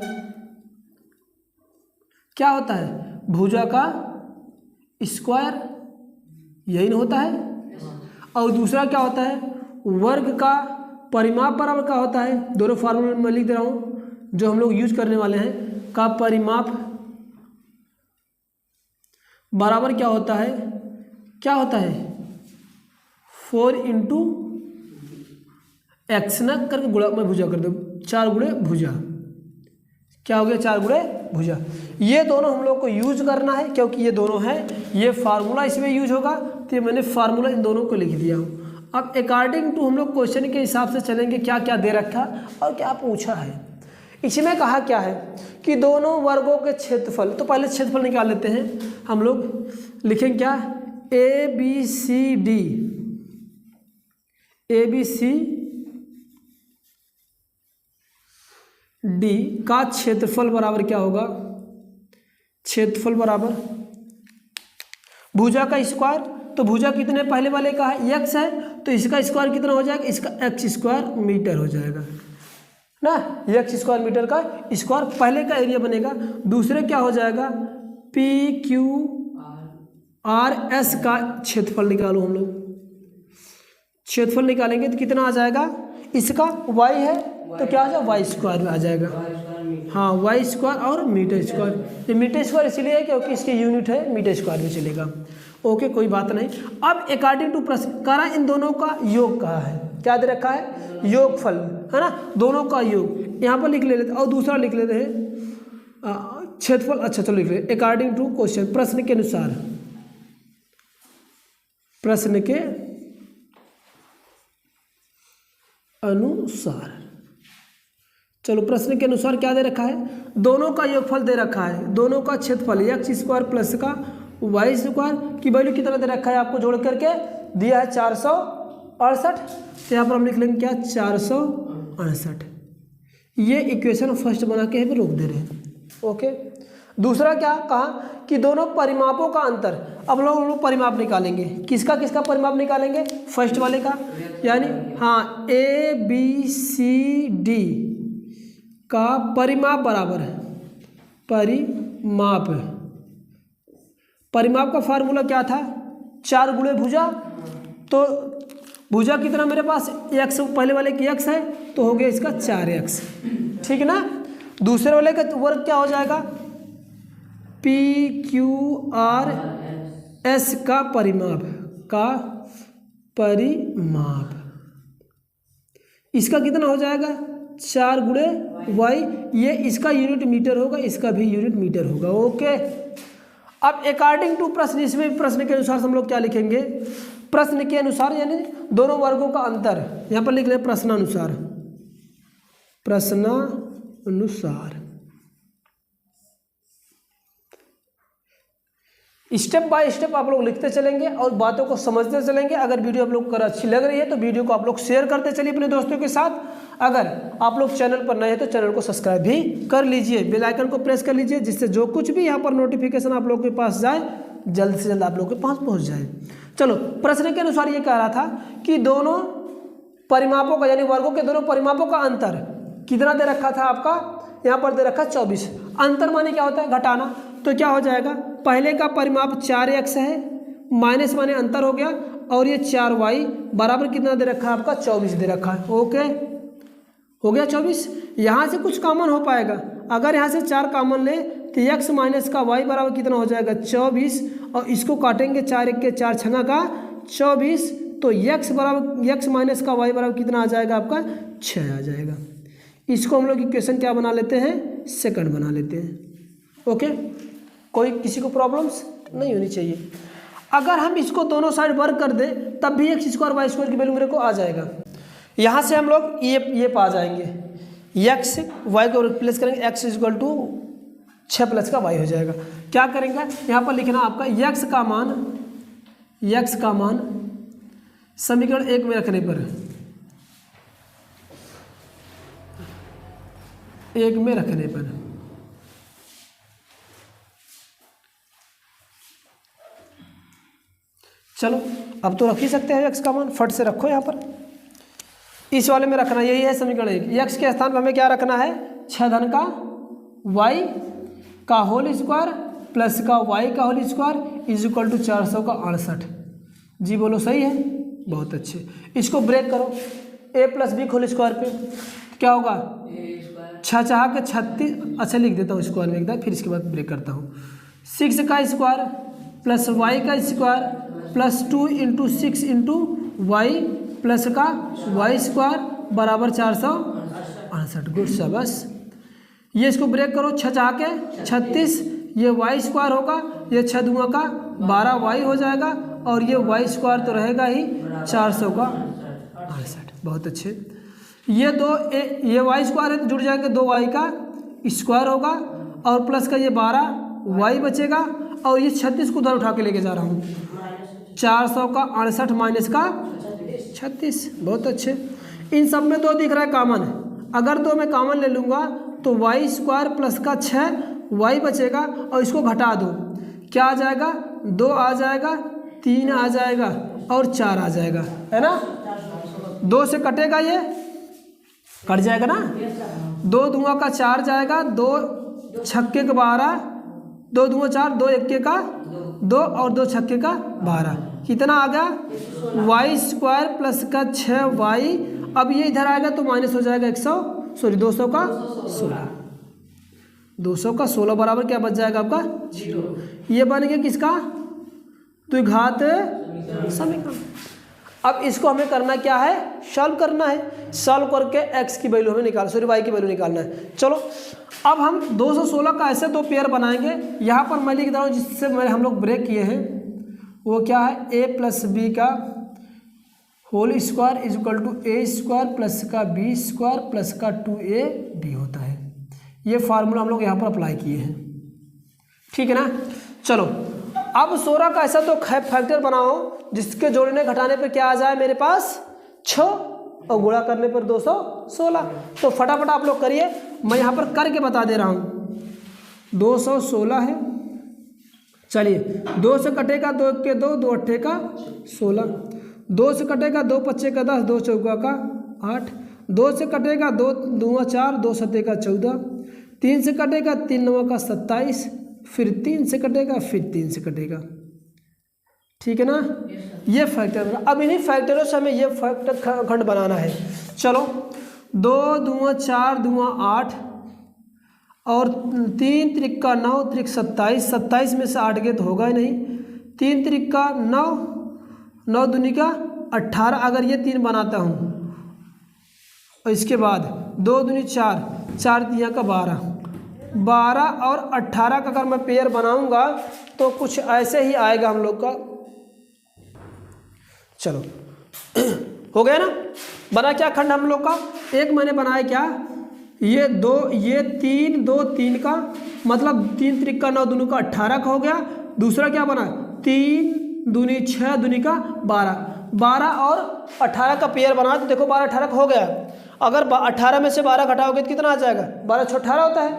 क्या होता है, भुजा का स्क्वायर, यही ना होता है। और दूसरा क्या होता है, वर्ग का परिमाप बराबर क्या होता है, दोनों फार्मूला में लिख दे रहा हूँ जो हम लोग यूज करने वाले हैं, का परिमाप बराबर क्या होता है, 4 इंटू एक्स ना करके गुणा में भुजा कर दो, 4 गुणे भुजा, क्या हो गया, 4 गुणे भुजा। ये दोनों हम लोग को यूज करना है, क्योंकि ये दोनों हैं, ये फार्मूला इसमें यूज होगा, तो ये मैंने फार्मूला इन दोनों को लिख दिया हूँ। अब अकॉर्डिंग टू हम लोग क्वेश्चन के हिसाब से चलेंगे, क्या क्या दे रखा और क्या पूछा है। इसमें कहा क्या है कि दोनों वर्गों के क्षेत्रफल, तो पहले क्षेत्रफल निकाल लेते हैं हम लोग, लिखेंगे क्या, ABCD का क्षेत्रफल बराबर क्या होगा, क्षेत्रफल बराबर भुजा का स्क्वायर, तो भुजा कितने पहले वाले का है, x है, तो इसका स्क्वायर कितना हो जाएगा, इसका x स्क्वायर मीटर हो जाएगा ना, x स्क्वायर मीटर का स्क्वायर पहले का एरिया बनेगा। दूसरे क्या हो जाएगा, PQRS का क्षेत्रफल निकालो हम लोग, क्षेत्रफल निकालेंगे तो कितना आ जाएगा, इसका y है तो क्या आ जाएगा, y स्क्वायर में आ जाएगा, हाँ y स्क्वायर और मीटर स्क्वायर। ये मीटर स्क्वायर इसलिए है क्योंकि इसकी यूनिट है मीटर स्क्वायर में चलेगा। ओके, कोई बात नहीं। अब अकॉर्डिंग टू प्रश्न करा, इन दोनों का योग कहा है, क्या दे रखा है, योगफल है ना, दोनों का योग यहाँ पर लिख लेते, और दूसरा लिख लेते हैं क्षेत्रफल। अच्छा चलो लिख लेते, अकॉर्डिंग टू क्वेश्चन, प्रश्न के अनुसार, प्रश्न के अनुसार, चलो प्रश्न के अनुसार क्या दे रखा है, दोनों का योगफल दे रखा है, दोनों का क्षेत्रफल x स्क्वायर प्लस का y स्क्वायर की वैल्यू कितना दे रखा है, आपको जोड़ करके दिया है 468, तो यहाँ पर हम लिख लेंगे क्या, 468। ये इक्वेशन फर्स्ट बना के रोक दे रहे हैं। ओके, दूसरा क्या कहा कि दोनों परिमापों का अंतर, अब लोग परिमाप निकालेंगे, किसका किसका परिमाप निकालेंगे, फर्स्ट वाले का, यानी हाँ ABCD का परिमाप बराबर है, परिमाप का फार्मूला क्या था, 4 गुणे भुजा। तो भुजा कितना मेरे पास x, पहले वाले की x है तो हो गया इसका 4x, ठीक है ना। दूसरे वाले का वर्ग क्या हो जाएगा, PQRS का परिमाप, इसका कितना हो जाएगा 4 गुणे y, ये इसका यूनिट मीटर होगा, इसका भी यूनिट मीटर होगा। ओके, अब अकॉर्डिंग टू प्रश्न, इसमें प्रश्न के अनुसार हम लोग क्या लिखेंगे, प्रश्न के अनुसार यानी दोनों वर्गों का अंतर, यहाँ पर लिख रहे प्रश्नानुसार, स्टेप बाय स्टेप आप लोग लिखते चलेंगे और बातों को समझते चलेंगे। अगर वीडियो आप लोग को अच्छी लग रही है तो वीडियो को आप लोग शेयर करते चलिए अपने दोस्तों के साथ। अगर आप लोग चैनल पर नए हैं तो चैनल को सब्सक्राइब भी कर लीजिए, बेल आइकन को प्रेस कर लीजिए, जिससे जो कुछ भी यहाँ पर नोटिफिकेशन आप लोग के पास जाए जल्द से जल्द आप लोग के पास पहुँच जाए। चलो, प्रश्न के अनुसार ये कह रहा था कि दोनों परिमापों का यानी वर्गों के दोनों परिमापों का अंतर कितना दे रखा था आपका, यहाँ पर दे रखा 24। अंतर माने क्या होता है, घटाना। तो क्या हो जाएगा, पहले का परिमाप 4x है, माइनस माने अंतर हो गया, और ये 4y बराबर कितना दे रखा है आपका 24 दे रखा है। ओके, हो गया 24। यहाँ से कुछ कॉमन हो पाएगा, अगर यहाँ से 4 कॉमन ले तो x माइनस का y बराबर कितना हो जाएगा 24, और इसको काटेंगे 4 1 के 4 छंगा का 24, तो x माइनस का y बराबर कितना आ जाएगा आपका 6 आ जाएगा। इसको हम लोग इक्वेशन क्या बना लेते हैं, सेकंड बना लेते हैं। ओके, कोई किसी को प्रॉब्लम्स नहीं होनी चाहिए। अगर हम इसको दोनों साइड वर्क कर दें तब भी x स्क्वायर वाई स्क्वायर की वैल्यू मेरे को आ जाएगा। यहाँ से हम लोग ये पा जाएंगे, x y को रिप्लेस करेंगे, x इक्वल टू 6 प्लस का y हो जाएगा। क्या करेंगे, यहाँ पर लिखना आपका x का मान समीकरण 1 में रखने पर, 1 में रखने पर चलो अब तो रख ही सकते हैं, x का मान फट से रखो यहाँ पर, इस वाले में रखना, यही है समीकरण 1। x के स्थान पर हमें क्या रखना है, 6 धन का y का होल स्क्वायर प्लस का y का whole square is equal to 468। जी बोलो, सही है, बहुत अच्छे। इसको ब्रेक करो, a plus B whole square पे क्या होगा, 6 चाह के 36, अच्छा लिख देता हूँ स्क्वायर में एक बार, फिर इसके बाद ब्रेक करता हूँ। 6 का स्क्वायर प्लस y का square plus 2 into 6 into Y plus का y स्क्वायर बराबर 468। गुड, शाबाश। ये इसको ब्रेक करो, 6 चाह के 36, ये y स्क्वायर होगा, ये 6 दूंगा का 12y हो जाएगा, और ये y स्क्वायर तो रहेगा ही 468। बहुत अच्छे। ये ये y स्क्वायर है तो जुड़ जाएंगे, 2y का स्क्वायर होगा, और प्लस का ये 12y बचेगा, और ये 36 को उधर उठा के लेके जा रहा हूँ, 468 माइनस का 36। बहुत अच्छे। इन सब में 2 दिख रहा है कॉमन, अगर 2 में कॉमन ले लूँगा तो y स्क्वायर प्लस का 6y बचेगा, और इसको घटा दो, क्या आ जाएगा, 2 आ जाएगा, 3 आ जाएगा, और 4 आ जाएगा, है ना। 2 से कटेगा, ये कट जाएगा ना, 2 दूंगा का 4 जाएगा, 2 छक्के का 12, 2 दूंगा 4, 2 इक्के का 2, और 2 छक्के का 12, कितना आ गया, y स्क्वायर प्लस का 6y। अब ये इधर आएगा तो माइनस हो जाएगा 200 का 16, 200 का 16 बराबर क्या बच जाएगा आपका 0। ये बन गया किसका, द्विघात समीकरण। अब इसको हमें करना क्या है, सॉल्व करना है। सॉल्व करके x की वैल्यू हमें y की वैल्यू निकालना है। चलो अब हम 216 का ऐसे 2 पेयर बनाएंगे। यहाँ पर मैं लिख रहा हूँ जिससे हम लोग ब्रेक किए हैं, वो क्या है, a प्लस बी का whole square is equal to A square plus का बी स्क्वायर प्लस का 2ab होता है। ये फार्मूला हम लोग यहाँ पर अप्लाई किए हैं, ठीक है ना। चलो अब 16 का ऐसा तो फैक्टर बनाओ जिसके जोड़ने घटाने पे क्या आ जाए मेरे पास 6, और गुणा करने पर 216। तो फटाफट आप लोग करिए, मैं यहाँ पर करके बता दे रहा हूँ। 216 है, चलिए 2 से कटेगा 2 के 2, 2 अट्ठे का 16, 2 से कटेगा 2 पच्चे का 10, 2 चौका का 8, 2 से कटेगा 2 दूना 4, 2 सत्ते का 14, 3 से कटेगा 3 9 का 27, फिर 3 से कटेगा, फिर 3 से कटेगा। ठीक है ना, ये फैक्टर बना। अब इन्हीं फैक्टरों से हमें ये फैक्टर खंड बनाना है। चलो 2 दूना 4 दूना 8 और 3 त्रिका 9 त्रिक 27, 27 में से 8 गए तो होगा ही नहीं, 3 त्रिका 9, 9 दूनी का 18, अगर ये 3 बनाता हूँ और इसके बाद 2 दूनी 4, 4 तिया का 12, 12 और 18 का अगर मैं पेयर बनाऊंगा तो कुछ ऐसे ही आएगा हम लोग का। चलो हो गया ना, बना क्या खंड हम लोग का। एक मैंने बनाया क्या, ये 2, ये 3 2 3 का मतलब 3 त्रिका 9 दूनी का 18 का हो गया। दूसरा क्या बना, 3 दूनी 6 दूनी का 12, 12 और 18 का पेयर बना तो देखो 12 18 का हो गया। अगर 18 में से 12 घटाओगे तो कितना आ जाएगा, 12 6 18 होता है,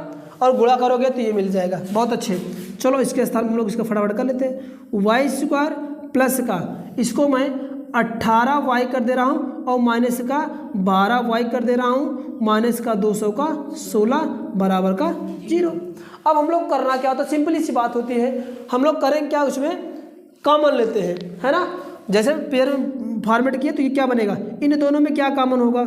और गुणा करोगे तो ये मिल जाएगा। बहुत अच्छे। चलो इसके स्थान हम लोग इसका फटाफट कर लेते हैं। वाई स्क्वायर प्लस का, इसको मैं 18 वाई कर दे रहा हूँ और माइनस का 12 वाई कर दे रहा हूँ, माइनस का 200 का 16 बराबर का 0। अब हम लोग करना क्या होता है, सिंपली सी बात होती है, हम लोग करेंगे क्या, उसमें कॉमन लेते हैं, है ना। जैसे पेयर फॉर्मेट किए तो ये क्या बनेगा, इन दोनों में क्या कॉमन होगा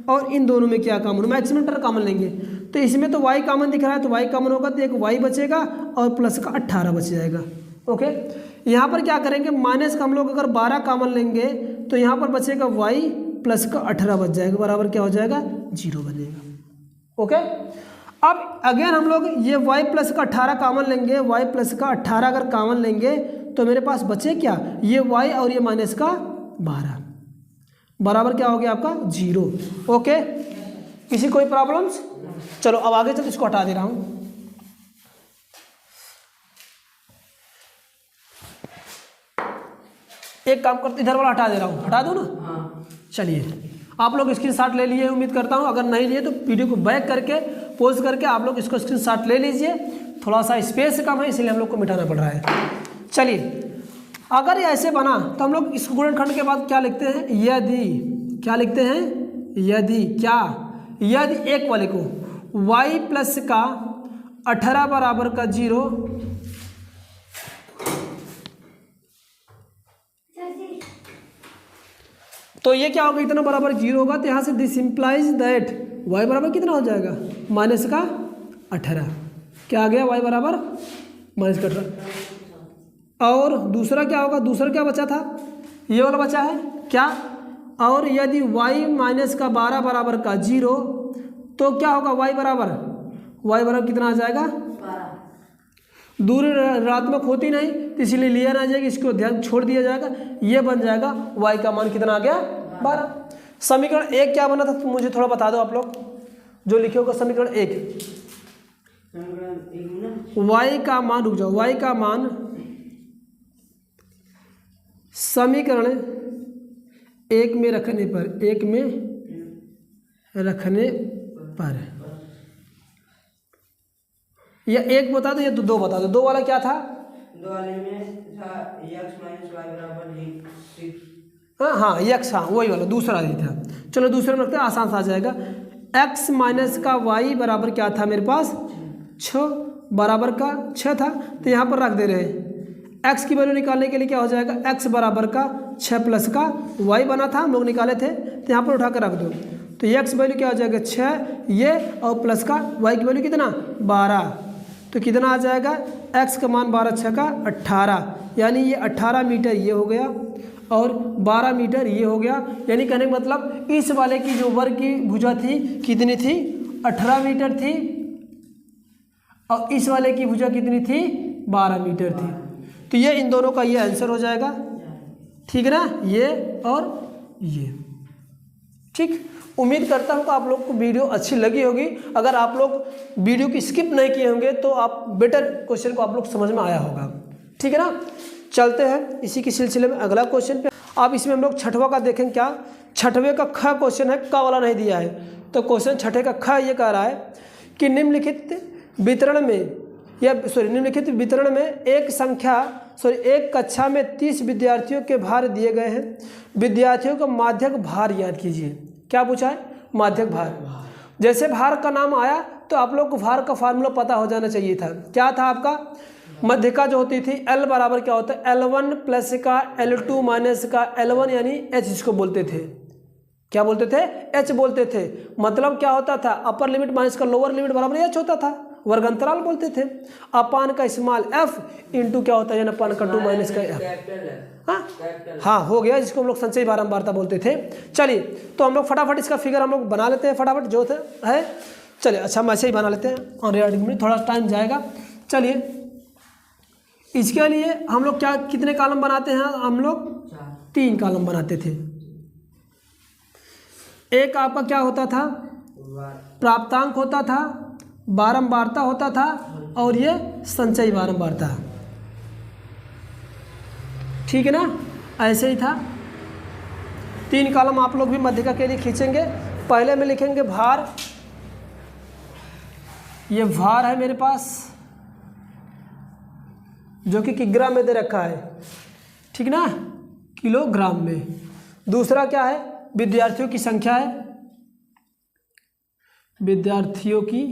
और इन दोनों में क्या कॉमन, मैक्सिमम टर्म कॉमन लेंगे। तो इसमें तो y कॉमन दिख रहा है तो y कॉमन होगा, तो एक y बचेगा और प्लस का 18 बच जाएगा। ओके, यहाँ पर क्या करेंगे, माइनस का हम लोग अगर 12 कॉमन लेंगे तो यहाँ पर बचेगा y प्लस का 18 बच जाएगा, बराबर क्या हो जाएगा, 0 बनेगा। ओके, अब अगेन हम लोग ये y प्लस का 18 कॉमन लेंगे, y प्लस का 18 अगर कॉमन लेंगे तो मेरे पास बचे क्या, ये y और ये माइनस का 12 बराबर क्या हो गया आपका 0। ओके, किसी कोई प्रॉब्लम्स। चलो अब आगे चलो, इसको हटा दे रहा हूँ। एक काम करते, इधर वाला हटा दे रहा हूँ, हटा दो ना। चलिए आप लोग स्क्रीनशॉट ले लिए, उम्मीद करता हूँ। अगर नहीं लिए तो वीडियो को बैक करके पॉज करके आप लोग इसको स्क्रीनशॉट ले लीजिए। थोड़ा सा स्पेस कम है इसलिए हम लोग को मिटाना पड़ रहा है। चलिए अगर ये ऐसे बना तो हम लोग इस गुणनखंड के बाद क्या लिखते हैं, यदि, क्या लिखते हैं, यदि क्या, यदि एक वाले को y प्लस का 18 बराबर का 0 तो ये क्या होगा, इतना बराबर 0 होगा, तो यहाँ से दिस इम्प्लाइज दैट y बराबर कितना हो जाएगा, माइनस का 18। क्या आ गया, y बराबर माइनस का 18। और दूसरा क्या होगा, दूसरा क्या बचा था, ये वाला बचा है क्या, और यदि y माइनस का 12 बराबर का 0 तो क्या होगा, y बराबर कितना आ जाएगा, 12। दूर ऋणात्मक होती नहीं तो इसलिए लिया ना जाएगा, इसको ध्यान छोड़ दिया जाएगा, ये बन जाएगा y का मान कितना आ गया, 12। समीकरण 1 क्या बना था तो मुझे थोड़ा बता दो आप लोग, जो लिखे होगा समीकरण 1, y का मान, रुक जाओ, y का मान समीकरण 1 में रखने पर, 1 में रखने पर, या 1 बता दो या 2 बता दो। 2 वाला क्या था, 2 वाले में था x माइनस वाई बराबर 6। हाँ x, हाँ वही वाला दूसरा ही था। चलो दूसरे में रखते हैं, आसान सा आ जाएगा। x माइनस का y बराबर क्या था मेरे पास, 6 बराबर का 6 था, तो यहाँ पर रख दे रहे हैं। x की वैल्यू निकालने के लिए क्या हो जाएगा, x बराबर का 6 प्लस का y बना था, हम लोग निकाले थे, तो यहाँ पर उठा कर रख दो। तो ये x वैल्यू क्या हो जाएगा 6, ये और प्लस का y की वैल्यू कितना 12, तो कितना आ जाएगा, x का मान 12 6 का 18, यानी ये 18 मीटर ये हो गया और 12 मीटर ये हो गया। यानी कहने का मतलब इस वाले की जो वर्ग की भुजा थी कितनी थी, 18 मीटर थी, और इस वाले की भुजा कितनी थी, 12 मीटर थी। तो ये इन दोनों का ये आंसर हो जाएगा, ठीक है ना, ये और ये। ठीक, उम्मीद करता हूँ कि आप लोग को वीडियो अच्छी लगी होगी। अगर आप लोग वीडियो की स्किप नहीं किए होंगे तो आप बेटर क्वेश्चन को आप लोग समझ में आया होगा, ठीक है ना। चलते हैं इसी के सिलसिले में अगला क्वेश्चन पे। अब इसमें हम लोग छठवां का देखें, क्या छठवें का ख क्वेश्चन है, क वाला नहीं दिया है। तो क्वेश्चन छठे का ख ये कह रहा है कि निम्नलिखित वितरण में, या निम्नलिखित वितरण में एक कक्षा में 30 विद्यार्थियों के भार दिए गए हैं। विद्यार्थियों का माध्यक भार याद कीजिए। क्या पूछा है, माध्यक भार। जैसे भार का नाम आया तो आप लोग को भार का फार्मूला पता हो जाना चाहिए था। क्या था आपका? मध्यिका जो होती थी L बराबर क्या होता है? L1 प्लस का L2 माइनस का L1 यानी H जिसको बोलते थे। क्या बोलते थे? H बोलते थे। मतलब क्या होता था? अपर लिमिट माइनस का लोअर लिमिट बराबर H होता था, वर्गांतराल बोलते थे। अपान का स्मॉल f इंटू क्या होता है? अपान का 2 माइनस का f। हाँ हो गया, जिसको हम लोग संचयी बारंबारता बोलते थे। चलिए तो हम लोग फटाफट इसका फिगर हम लोग बना लेते हैं फटाफट जो है। चलिए अच्छा हम ऐसे ही बना लेते हैं ऑनरेडी में, थोड़ा टाइम जाएगा। चलिए इसके लिए हम लोग क्या कितने कॉलम बनाते हैं? हम लोग 3 कॉलम बनाते थे। एक आपका क्या होता था? प्राप्तांक होता था, बारंबारता होता था और ये संचयी बारंबारता। ठीक है ना? ऐसे ही था। 3 कॉलम आप लोग भी मध्यिका के लिए खींचेंगे। पहले में लिखेंगे भार, ये भार है मेरे पास जो कि किग्रा में दे रखा है, ठीक ना, किलोग्राम में। दूसरा क्या है? विद्यार्थियों की संख्या है, विद्यार्थियों की,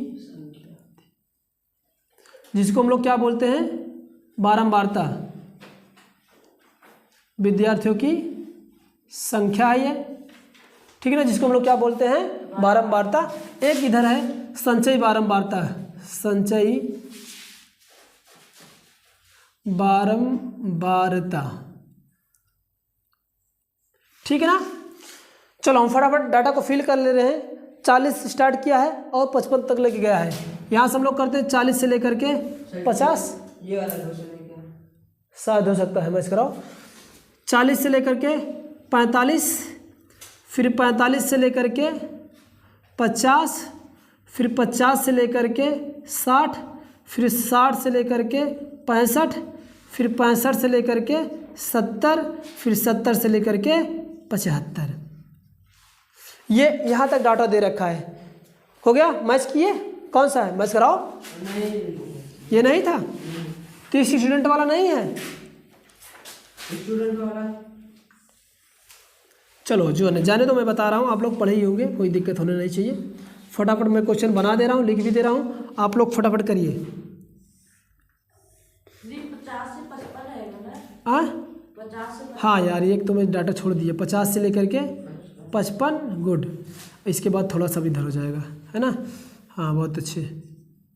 जिसको हम लोग क्या बोलते हैं? बारंबारता। विद्यार्थियों की संख्या है ये, ठीक है ना, जिसको हम लोग क्या बोलते हैं? बारंबारता। एक इधर है संचयी बारंबारता, संचयी बारंबारता, ठीक है ना। चलो हम फटाफट डाटा को फिल कर ले रहे हैं। 40 से स्टार्ट किया है और 55 तक लेके गया है। यहाँ से हम लोग करते हैं 40 से लेकर के 50। ये वाला क्वेश्चन है क्या? शायद हो सकता है, मैं कराओ। 40 से लेकर के 45, फिर 45 से लेकर के 50, फिर 50 से लेकर के 60, फिर 60 से लेकर के 65, फिर 65 से लेकर के 70, फिर 70 से लेकर के 75। ये यहाँ तक डाटा दे रखा है। हो गया? मैच किए? कौन सा है? मैच कराओ। ये नहीं था? 30 स्टूडेंट वाला नहीं है? स्टूडेंट वाला चलो जो है जाने दो, मैं बता रहा हूँ, आप लोग पढ़े ही होंगे, कोई दिक्कत होने नहीं चाहिए। फटाफट मैं क्वेश्चन बना दे रहा हूँ, लिख भी दे रहा हूँ, आप लोग फटाफट करिए। 50 से 55 रहेगा ना? 50 से हाँ यार, एक तो मैं डाटा छोड़ दिया। 50 से लेकर के 55, गुड। इसके बाद थोड़ा सा भी इधर हो जाएगा, है ना। हाँ बहुत अच्छे।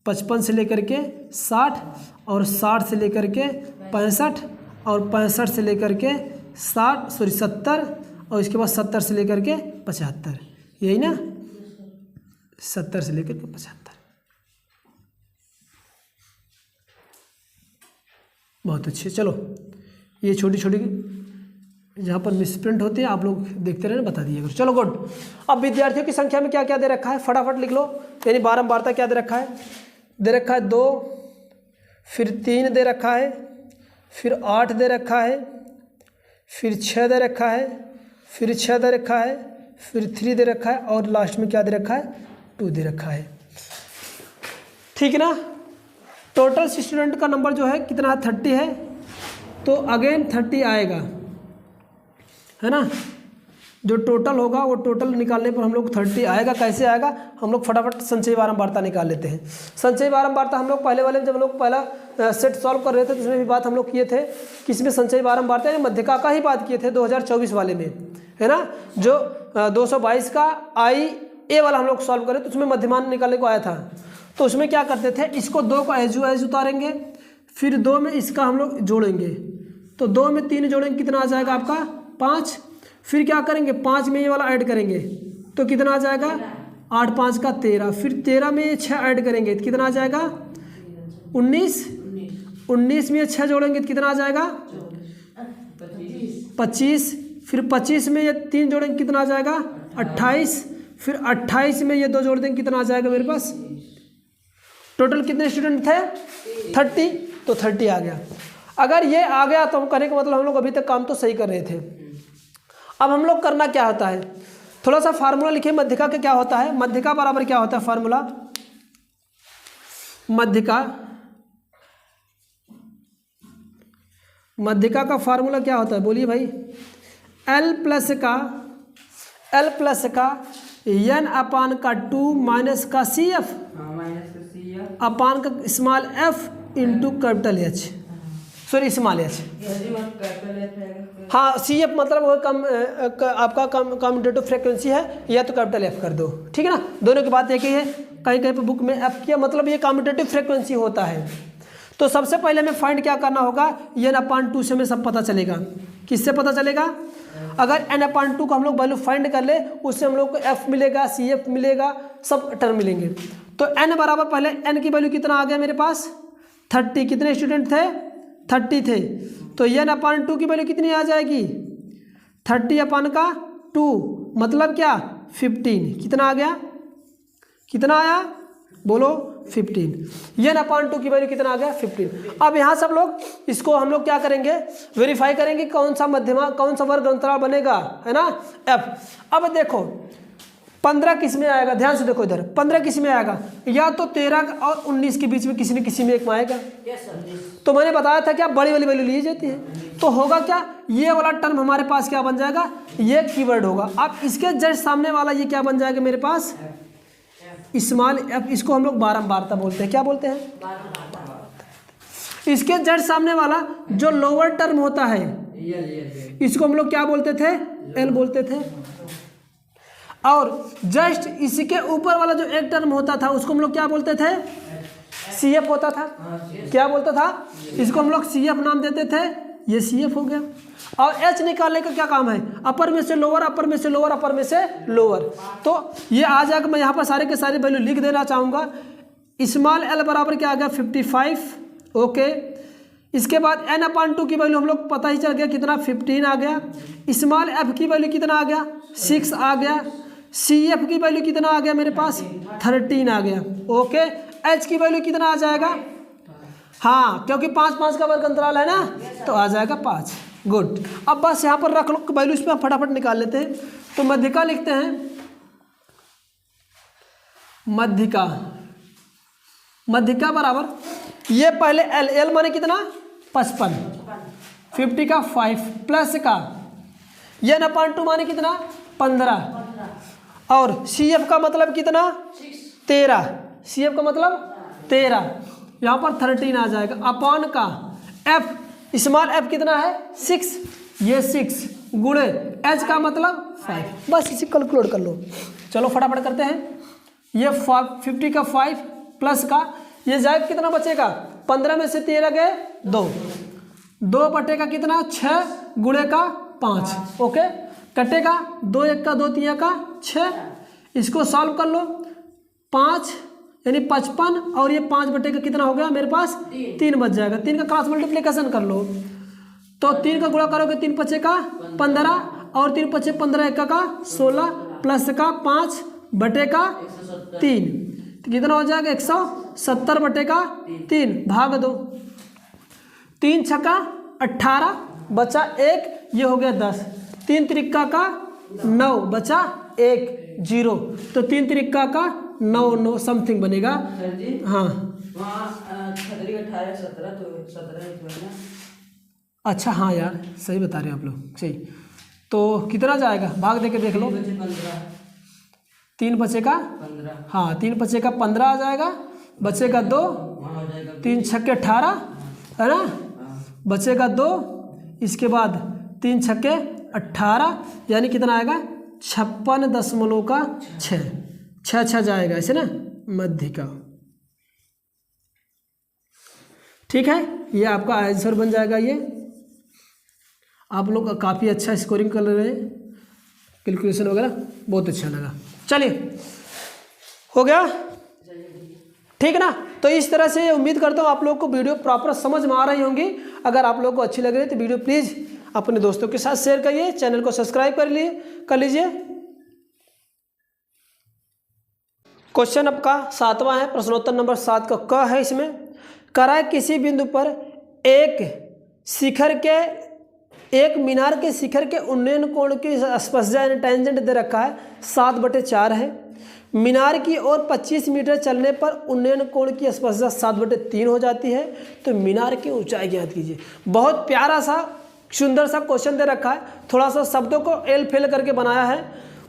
55 से लेकर के 60 और 60 से लेकर के 65 और 65 से लेकर के 70 और इसके बाद 70 से लेकर के 75, यही ना। 70 से लेकर के 75, बहुत अच्छे। चलो ये छोटी छोटी जहाँ पर मिसप्रिंट होते हैं आप लोग देखते रहे, बता दिए। चलो गुड। अब विद्यार्थियों की संख्या में क्या क्या दे रखा है फटाफट लिख लो। यानी बारंबारता क्या दे रखा है? दे रखा है 2, फिर 3 दे रखा है, फिर 8 दे रखा है, फिर 6 दे रखा है, फिर 6 दे रखा है, फिर 3 दे रखा है और लास्ट में क्या दे रखा है? 2 दे रखा है, ठीक है ना। टोटल स्टूडेंट का नंबर जो है कितना है? 30 है। तो अगेन 30 आएगा, है ना। जो टोटल होगा वो टोटल निकालने पर हम लोग 30 आएगा। कैसे आएगा? हम लोग फटाफट संचयी बारंबारता निकाल लेते हैं। संचयी बारंबारता हम लोग पहले वाले में जब हम लोग पहला सेट सॉल्व कर रहे थे तो उसमें भी बात हम लोग किए थे, किसमें? संचयी बारंबारता यानी मध्यिका का ही बात किए थे 2024 वाले में, है ना। जो 222 का IA वाला हम लोग सॉल्व करे तो उसमें मध्यमान निकालने को आया था। तो उसमें क्या करते थे? इसको 2 को एज उतारेंगे, फिर 2 में इसका हम लोग जोड़ेंगे, तो 2 में 3 जोड़ेंगे, कितना आ जाएगा आपका? 5। फिर क्या करेंगे? 5 में ये वाला ऐड करेंगे तो कितना आ जाएगा? 8 5 का 13, फिर 13 में ये 6 ऐड करेंगे तो कितना आ जाएगा? 19। 19 में ये 6 जोड़ेंगे तो कितना आ जाएगा? 25। फिर 25 में ये 3 जोड़ेंगे कितना आ जाएगा? 28। फिर 28 में ये 2 जोड़ देंगे कितना आ जाएगा मेरे पास? टोटल कितने स्टूडेंट थे? 30। तो 30 आ गया। अगर ये आ गया तो हम कहने का मतलब हम लोग अभी तक काम तो सही कर रहे थे। अब हम लोग करना क्या होता है? थोड़ा सा फार्मूला लिखिए मध्यिका का क्या होता है। मध्यिका बराबर क्या होता है फार्मूला? मध्यिका का फार्मूला क्या होता है? बोलिए भाई। L प्लस का एन अपान का 2 माइनस का सी एफ हाँ माइनस का सी है अपान का small F into capital H, sorry small H. Capital F है। हाँ सी एफ मतलब वो आपका कम्यूटेटिव फ्रिक्वेंसी है, या तो कैपिटल एफ कर दो, ठीक है ना। दोनों की बात एक ही है, कहीं कहीं पे बुक में एफ किया मतलब ये कम्यूटेटिव फ्रिक्वेंसी होता है। तो सबसे पहले हमें फाइंड क्या करना होगा, एन अपान 2 से हमें सब पता चलेगा। किससे पता चलेगा, अगर एन अपान 2 को हम लोग वैल्यू फाइंड कर ले, उससे हम लोग को एफ मिलेगा, सी एफ मिलेगा, सब टर्म मिलेंगे। तो एन बराबर पहले एन की वैल्यू कितना आ गया मेरे पास 30, कितने स्टूडेंट थे 30 थे, तो एन अपान 2 की वैल्यू कितनी आ जाएगी 30 अपान का 2 मतलब क्या 15, कितना आ गया, कितना आया बोलो 15, एन अपान 2 की वैल्यू कितना आ गया 15। अब यहाँ सब लोग इसको हम लोग क्या करेंगे, वेरीफाई करेंगे कौन सा मध्यमा कौन सा वर्ग अंतराल बनेगा, है ना एफ। अब देखो 15 किस में आएगा, ध्यान से देखो इधर 15 किस में आएगा, या तो 13 और 19 के बीच में किसी न किसी में एक में आएगा। तो मैंने बताया था क्या बड़ी वाली वैल्यू ली जाती है, तो होगा क्या ये वाला टर्म हमारे पास क्या बन जाएगा, ये कीवर्ड होगा। अब इसके जस्ट सामने वाला ये क्या बन जाएगा मेरे पास स्मॉल एफ, इसको हम लोग बारंबारता बोलते हैं, क्या बोलते हैं, इसके जस्ट सामने वाला जो लोअर टर्म होता है इसको हम लोग क्या बोलते थे, एल बोलते थे। और जस्ट इसके ऊपर वाला जो एक टर्म होता था उसको हम लोग क्या बोलते थे, सी एफ होता था, क्या बोलता था, इसको हम लोग सी एफ नाम देते थे, ये सी एफ हो गया। और एच निकालने का क्या काम है, अपर में से लोअर, अपर में से लोअर, अपर में से लोअर, तो ये आ जाएगा। मैं यहाँ पर सारे के सारे वैल्यू लिख देना चाहूँगा। स्मॉल एल बराबर क्या आ गया 55, ओके। इसके बाद एन अपान 2 की वैल्यू हम लोग पता ही चल गया कितना 15 आ गया। स्मॉल एफ की वैल्यू कितना आ गया 6 आ गया। सी एफ की वैल्यू कितना आ गया मेरे पास 13 आ गया, ओके। एच की वैल्यू कितना आ जाएगा, हाँ क्योंकि 5 का वर्ग अंतराल है ना, तो आ जाएगा 5, गुड। अब बस यहाँ पर रख लो वैल्यू, इसमें फटाफट निकाल लेते हैं। तो मध्यिका लिखते हैं, मध्यिका, मध्यिका बराबर ये पहले एल, एल माने कितना 55, 50 का 5 प्लस का एन अपान 2 माने कितना 15, और सी एफ का मतलब कितना 13, सी एफ का मतलब 13, यहाँ पर 13 आ जाएगा अपान का एफ, स्मॉल एफ कितना है 6, ये 6 गुणे एच का मतलब 5, बस इसे कैलकुलेट कर लो। चलो फटाफट करते हैं। ये 50 का 5 प्लस का ये जाएगा कितना बचेगा, 15 में से 13 गए 2 बटे का कितना 6 गुणे का 5, ओके। कटेगा 2 1 का 2 3 का 6, इसको सॉल्व कर लो 5 यानी 55, और ये 5 बटे का कितना हो गया मेरे पास 3 बच जाएगा। 3 का क्रॉस मल्टीप्लिकेशन कर लो, तो 3 का गुणा करोगे 3 पचे का 15, और 3 पचे 15 1 का 16 प्लस का 5 बटे का 3, तो कितना हो जाएगा 170 बटे का 3 भाग 2, 3 छक्का 18 बचा 1, ये हो गया 10, 3 त्रिक्का का 9 बचा 1 0, तो 3 त्रिक्का का 9 समथिंग बनेगा। सर जी हाँ वहाँ छतरी 18 17 तो 17 ही तो है ना। अच्छा हाँ यार सही बता रहे हैं आप लोग, सही। तो कितना जाएगा भाग दे के देख लो, 3 बचे का 15, हाँ 3 बचे का 15 आ जाएगा, बचेगा 2, 3 छक्के 18 है ना, बचेगा 2, इसके बाद 3 छक्के 18 यानी कितना आएगा 56.6, 6 जाएगा ऐसे ना मध्यिका, ठीक है। ये आपका आंसर बन जाएगा। ये आप लोग काफ़ी अच्छा स्कोरिंग कर रहे हैं, कैलकुलेशन वगैरह बहुत अच्छा लगा। चलिए हो गया, ठीक है ना। तो इस तरह से उम्मीद करता हूँ आप लोग को वीडियो प्रॉपर समझ में आ रही होंगी। अगर आप लोग को अच्छी लग रही है तो वीडियो प्लीज़ अपने दोस्तों के साथ शेयर करिए, चैनल को सब्सक्राइब कर लीजिए। क्वेश्चन आपका 7वां है, प्रश्नोत्तर नंबर 7 का क है। इसमें कराए किसी बिंदु पर एक मीनार के शिखर के उन्नयन कोण की स्पर्शजा यानी टेंजेंट दे रखा है 7/4 है। मीनार की ओर 25 मीटर चलने पर उन्नयन कोण की स्पर्शजा 7/3 हो जाती है। तो मीनार की ऊंचाई ज्ञात कीजिए। बहुत प्यारा सा सुंदर सा क्वेश्चन दे रखा है, थोड़ा सा शब्दों को एल फेल करके बनाया है,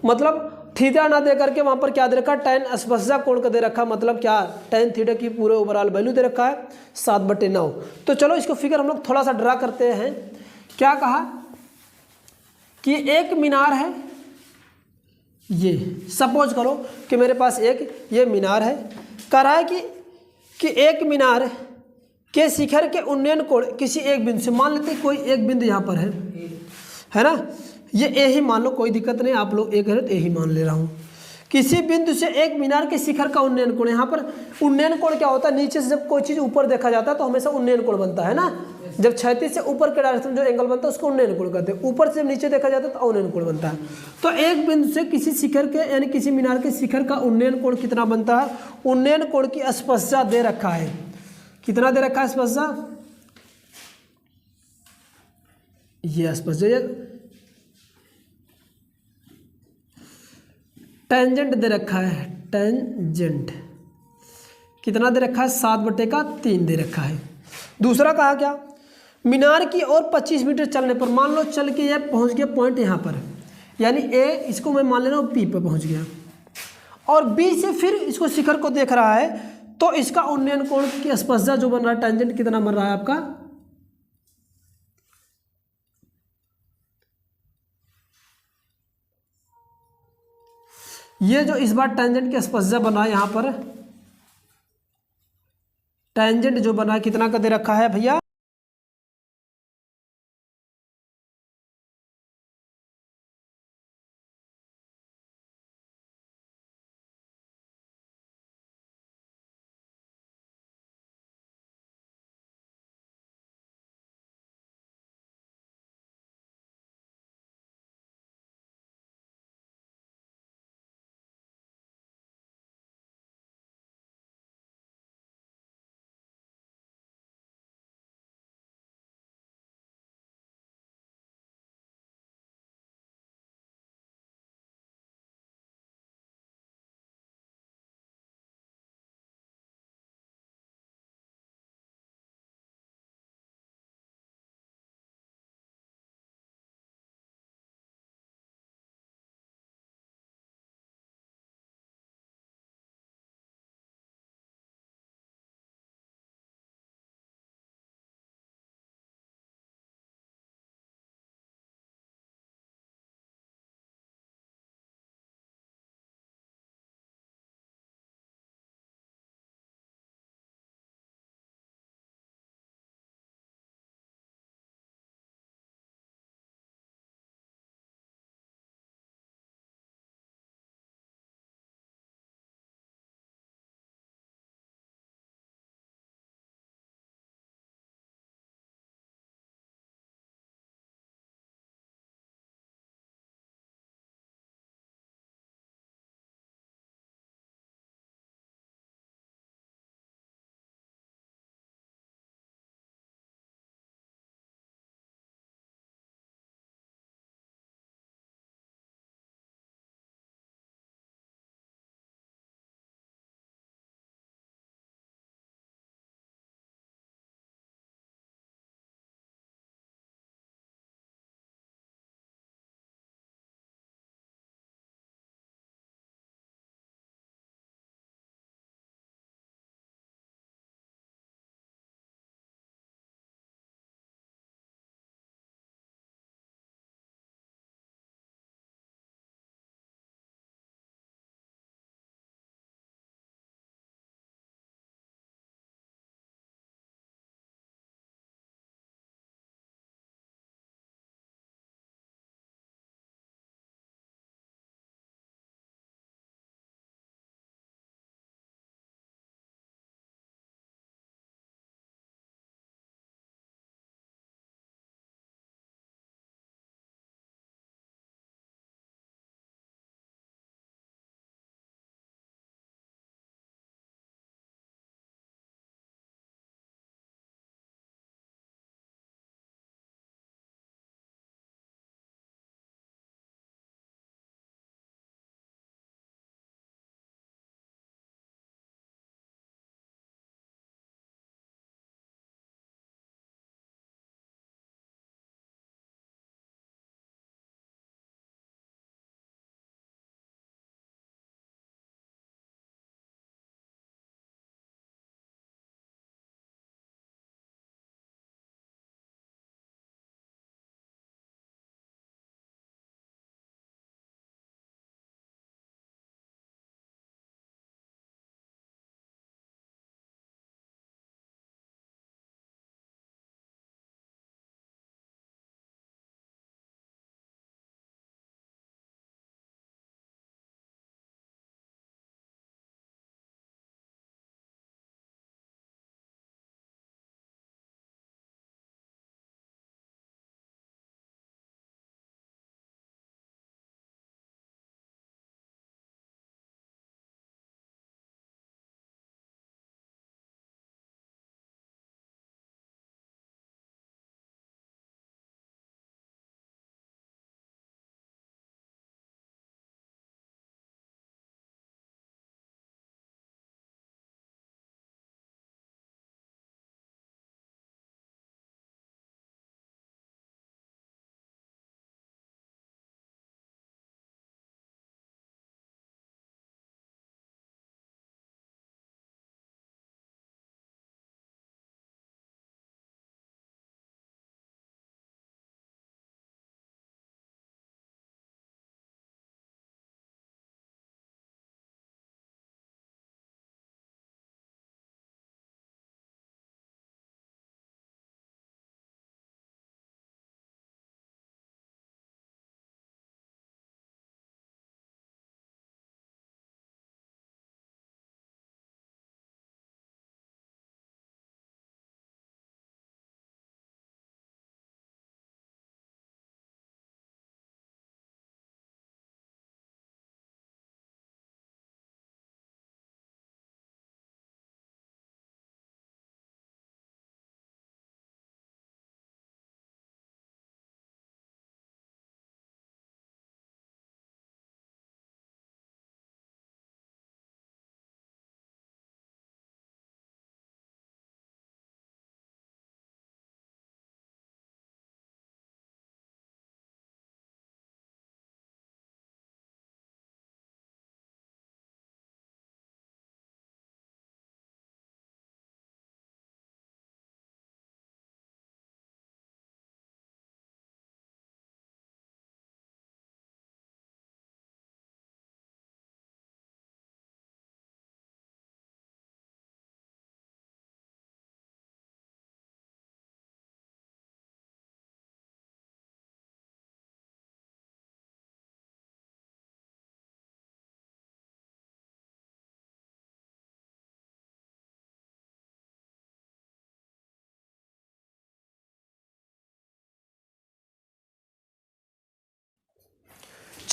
मतलब थीटा ना दे करके वहाँ पर क्या दे रखा है, tan स्पर्शा कोण का दे रखा है, मतलब क्या, tan थीटा की पूरे ओवरऑल वैल्यू दे रखा है 7/9। तो चलो इसको फिगर हम लोग थोड़ा सा ड्रा करते हैं। क्या कहा कि एक मीनार है, ये सपोज करो कि मेरे पास एक ये मीनार है, कह रहा है कि एक मीनार के शिखर के उन्नयन कोण किसी एक बिंदु से, मान लेते हैं कोई एक बिंदु यहाँ पर है ना, ये ए ही मान लो, कोई दिक्कत नहीं, आप लोग एक है तो ए ही मान ले रहा हूँ। किसी बिंदु से एक मीनार के शिखर का उन्नयन कोण, यहाँ पर उन्नयन कोण क्या होता है, नीचे से जब कोई चीज़ ऊपर देखा जाता है तो हमेशा उन्नयन कोण बनता है ना, जब क्षैतिज से ऊपर के डायरेक्शन में जो एंगल बनता है उसको उन्नयन कोण कहते हैं, ऊपर से जब नीचे देखा जाता है तो अवनयन कोण बनता है। तो एक बिंदु से किसी शिखर के यानी किसी मीनार के शिखर का उन्नयन कोण कितना बनता है, उन्नयन कोण की स्पर्शा दे रखा है, कितना दे रखा है स्पर्शा, ये स्पर्शा, टेंजेंट दे रखा है, टेंजेंट कितना दे रखा है, 7/3 दे रखा है। दूसरा कहा क्या, मीनार की ओर 25 मीटर चलने पर, मान लो चल के ये पहुंच गया पॉइंट यहाँ पर, यानी ए, इसको मैं मान ले रहा हूँ पी पे पहुंच गया, और बी से फिर इसको शिखर को देख रहा है, तो इसका उन्नयन कोण की स्पर्शा जो बन रहा है, टेंजेंट कितना बन रहा है आपका, ये जो इस बार टेंजेंट की स्पर्शा बना है यहाँ पर, टेंजेंट जो बना है कितना का दे रखा है भैया,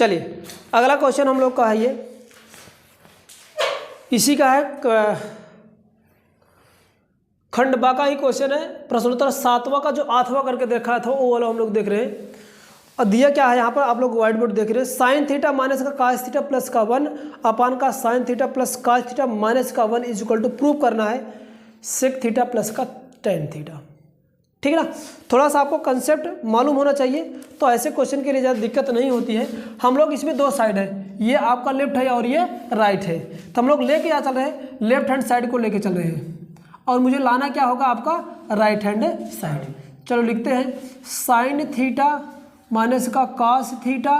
चलिए अगला क्वेश्चन हम लोग का है, ये इसी का है, खंड बा का ही क्वेश्चन है। प्रश्नोत्तर 7वां का जो 8वां करके देखा था वो वाला हम लोग देख रहे हैं। और दिया क्या है यहाँ पर, आप लोग व्हाइट बोर्ड देख रहे हैं, साइन थीटा माइनस का कास थीटा प्लस का 1 अपान का sine theta plus cos theta minus का 1 इज इक्वल टू प्रूव करना है सेक थीटा प्लस का टेन थीटा। ठीक है ना, थोड़ा सा आपको कंसेप्ट मालूम होना चाहिए, तो ऐसे क्वेश्चन के लिए ज़्यादा दिक्कत नहीं होती है। हम लोग इसमें दो साइड है, ये आपका लेफ्ट है और ये राइट है, तो हम लोग लेके क्या चल रहे हैं, लेफ्ट हैंड साइड को लेके चल रहे हैं, और मुझे लाना क्या होगा आपका राइट हैंड साइड। चलो लिखते हैं साइन थीटा माइनस का कास थीटा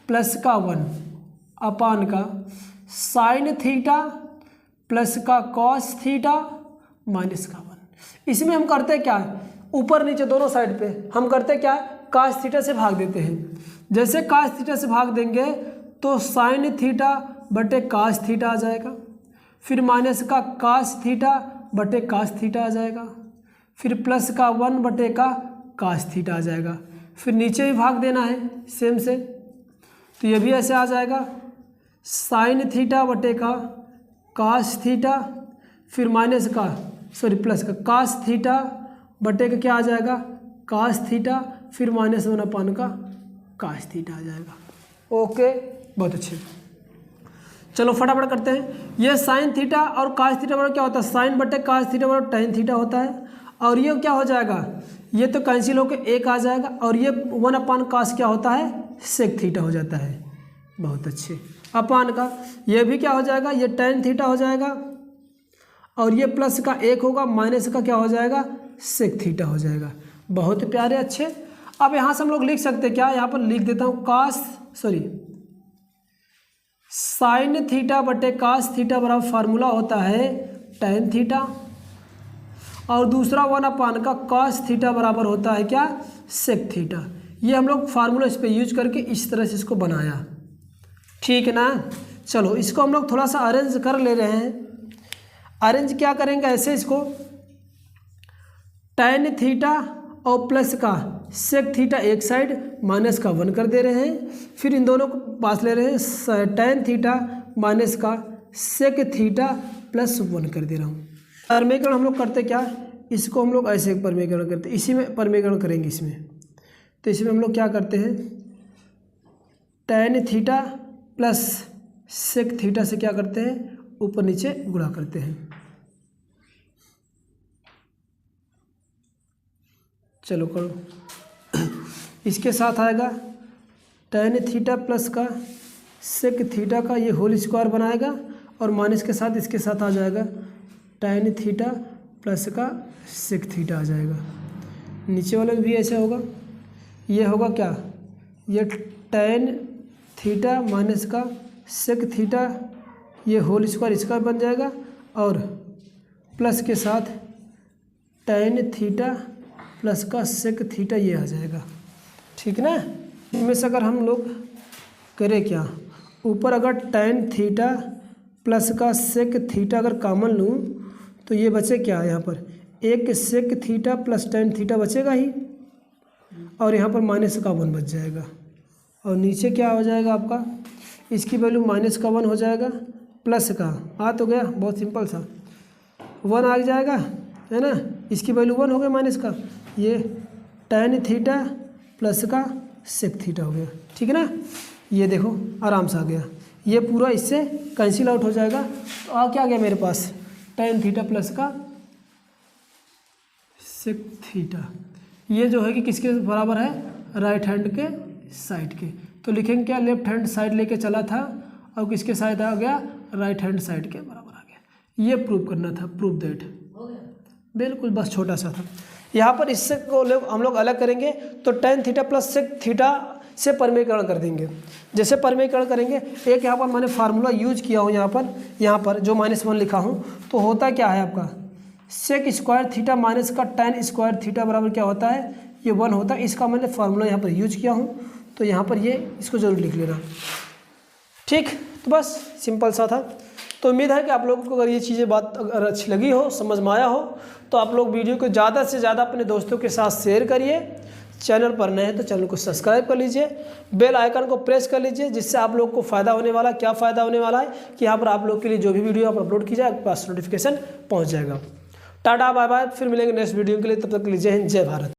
प्लस का 1 अपान का साइन थीटा प्लस का कॉस थीटा माइनस का 1। इसमें हम करते क्या है, ऊपर नीचे दोनों साइड पे हम करते क्या है, कास थीटा से भाग देते हैं। जैसे कास थीटा से भाग देंगे तो साइन थीटा बटे कास थीटा आ जाएगा, फिर माइनस का कास थीटा बटे कास थीटा आ जाएगा, फिर प्लस का 1 बटे का कास थीटा आ जाएगा, फिर नीचे भी भाग देना है सेम से, तो ये भी ऐसे आ जाएगा साइन थीटा बटे का कास थीटा, फिर माइनस का प्लस का कास थीटा बटे का क्या आ जाएगा कास थीटा, फिर माइनस 1 अपान का कास थीटा आ जाएगा। ओके, बहुत अच्छे। चलो फटाफट करते हैं। ये साइन थीटा और कास थीटा बराबर क्या होता है, साइन बटे कास थीटा बराबर टेन थीटा होता है, और ये क्या हो जाएगा, ये तो कैंसिल होकर 1 आ जाएगा, और ये 1 अपान कास क्या होता है, सेक थीटा हो जाता है। बहुत अच्छे। अपान का ये भी क्या हो जाएगा, ये टेन थीटा हो जाएगा, और ये प्लस का 1 होगा, माइनस का क्या हो जाएगा, सेक थीटा हो जाएगा। बहुत प्यारे, अच्छे। अब यहाँ से हम लोग लिख सकते क्या, यहाँ पर लिख देता हूँ साइन थीटा बटे कास थीटा बराबर फार्मूला होता है टेन थीटा, और दूसरा 1 अपान का कास थीटा बराबर होता है क्या, सेक थीटा। ये हम लोग फार्मूला इस पर यूज करके इस तरह से इसको बनाया। ठीक है ना, चलो इसको हम लोग थोड़ा सा अरेंज कर ले रहे हैं। अरेंज क्या करेंगे, ऐसे इसको टेन थीटा और प्लस का सेक थीटा एक साइड, माइनस का 1 कर दे रहे हैं, फिर इन दोनों को पास ले रहे हैं, टेन थीटा माइनस का सेक थीटा प्लस 1 कर दे रहा हूँ। परमीकरण हम लोग करते क्या, इसको हम लोग ऐसे परमीकरण करते, इसी में परमीकरण करेंगे इसमें। तो इसमें हम लोग क्या करते हैं, tan theta plus sec theta से क्या करते हैं, ऊपर नीचे गुणा करते हैं। चलो करो। इसके साथ आएगा टेन थीटा प्लस का सेक थीटा का ये होल स्क्वायर बनाएगा, और माइनस के साथ इसके साथ आ जाएगा टेन थीटा प्लस का सेक थीटा आ जाएगा। नीचे वाले भी ऐसे होगा, ये होगा क्या, ये टेन थीटा माइनस का सेक थीटा ये होल स्क्वायर इसका बन जाएगा, और प्लस के साथ टेन थीटा प्लस का सेक थीटा ये आ जाएगा। ठीक ना, इनमें से अगर हम लोग करें क्या, ऊपर अगर टेन थीटा प्लस का सेक थीटा अगर कॉमन लूँ तो ये बचे क्या, यहाँ पर एक sec theta plus tan theta बचेगा ही, और यहाँ पर माइनस का 1 बच जाएगा, और नीचे क्या हो जाएगा आपका, इसकी वैल्यू माइनस का 1 हो जाएगा, प्लस का आ तो गया, बहुत सिंपल सा 1 आ जाएगा, है ना, इसकी वैल्यू 1 हो गया माइनस का, ये टेन थीटा प्लस का सेक थीटा हो गया। ठीक है ना, ये देखो आराम से आ गया, ये पूरा इससे कैंसिल आउट हो जाएगा। तो आ क्या गया मेरे पास, टेन थीटा प्लस का सेक थीटा, ये जो है कि किसके बराबर है, राइट हैंड के साइड के। तो लिखेंगे क्या, लेफ्ट हैंड साइड लेके चला था और किसके साइड आ गया, राइट हैंड साइड के बराबर आ गया। ये प्रूव करना था, प्रूव दैट, बिल्कुल बस छोटा सा था। यहाँ पर इससे को हम लोग अलग करेंगे, तो tan theta plus sec theta से परमीकरण कर देंगे। जैसे परमीकरण करेंगे, एक यहाँ पर मैंने फार्मूला यूज किया हूँ, यहाँ पर जो -1 लिखा हूँ, तो होता क्या है आपका, सेक स्क्वायर थीटा माइनस का टेन स्क्वायर थीटा बराबर क्या होता है, ये 1 होता है। इसका मैंने फार्मूला यहाँ पर यूज किया हूँ, तो यहाँ पर ये इसको जरूर लिख लेना। ठीक, तो बस सिंपल सा था। तो उम्मीद है कि आप लोगों को अगर ये चीज़ें बात अगर अच्छी लगी हो, समझ में आया हो, तो आप लोग वीडियो को ज़्यादा से ज़्यादा अपने दोस्तों के साथ शेयर करिए, चैनल पर नए हैं तो चैनल को सब्सक्राइब कर लीजिए, बेल आइकन को प्रेस कर लीजिए, जिससे आप लोग को फ़ायदा होने वाला है। क्या फ़ायदा होने वाला है कि यहाँ पर आप लोग के लिए जो भी वीडियो आप अपलोड की जाए आपके पास नोटिफिकेशन पहुँच जाएगा। टाटा बाय बाय, फिर मिलेंगे नेक्स्ट वीडियो के लिए, तब तक के लिए जय हिंद जय भारत।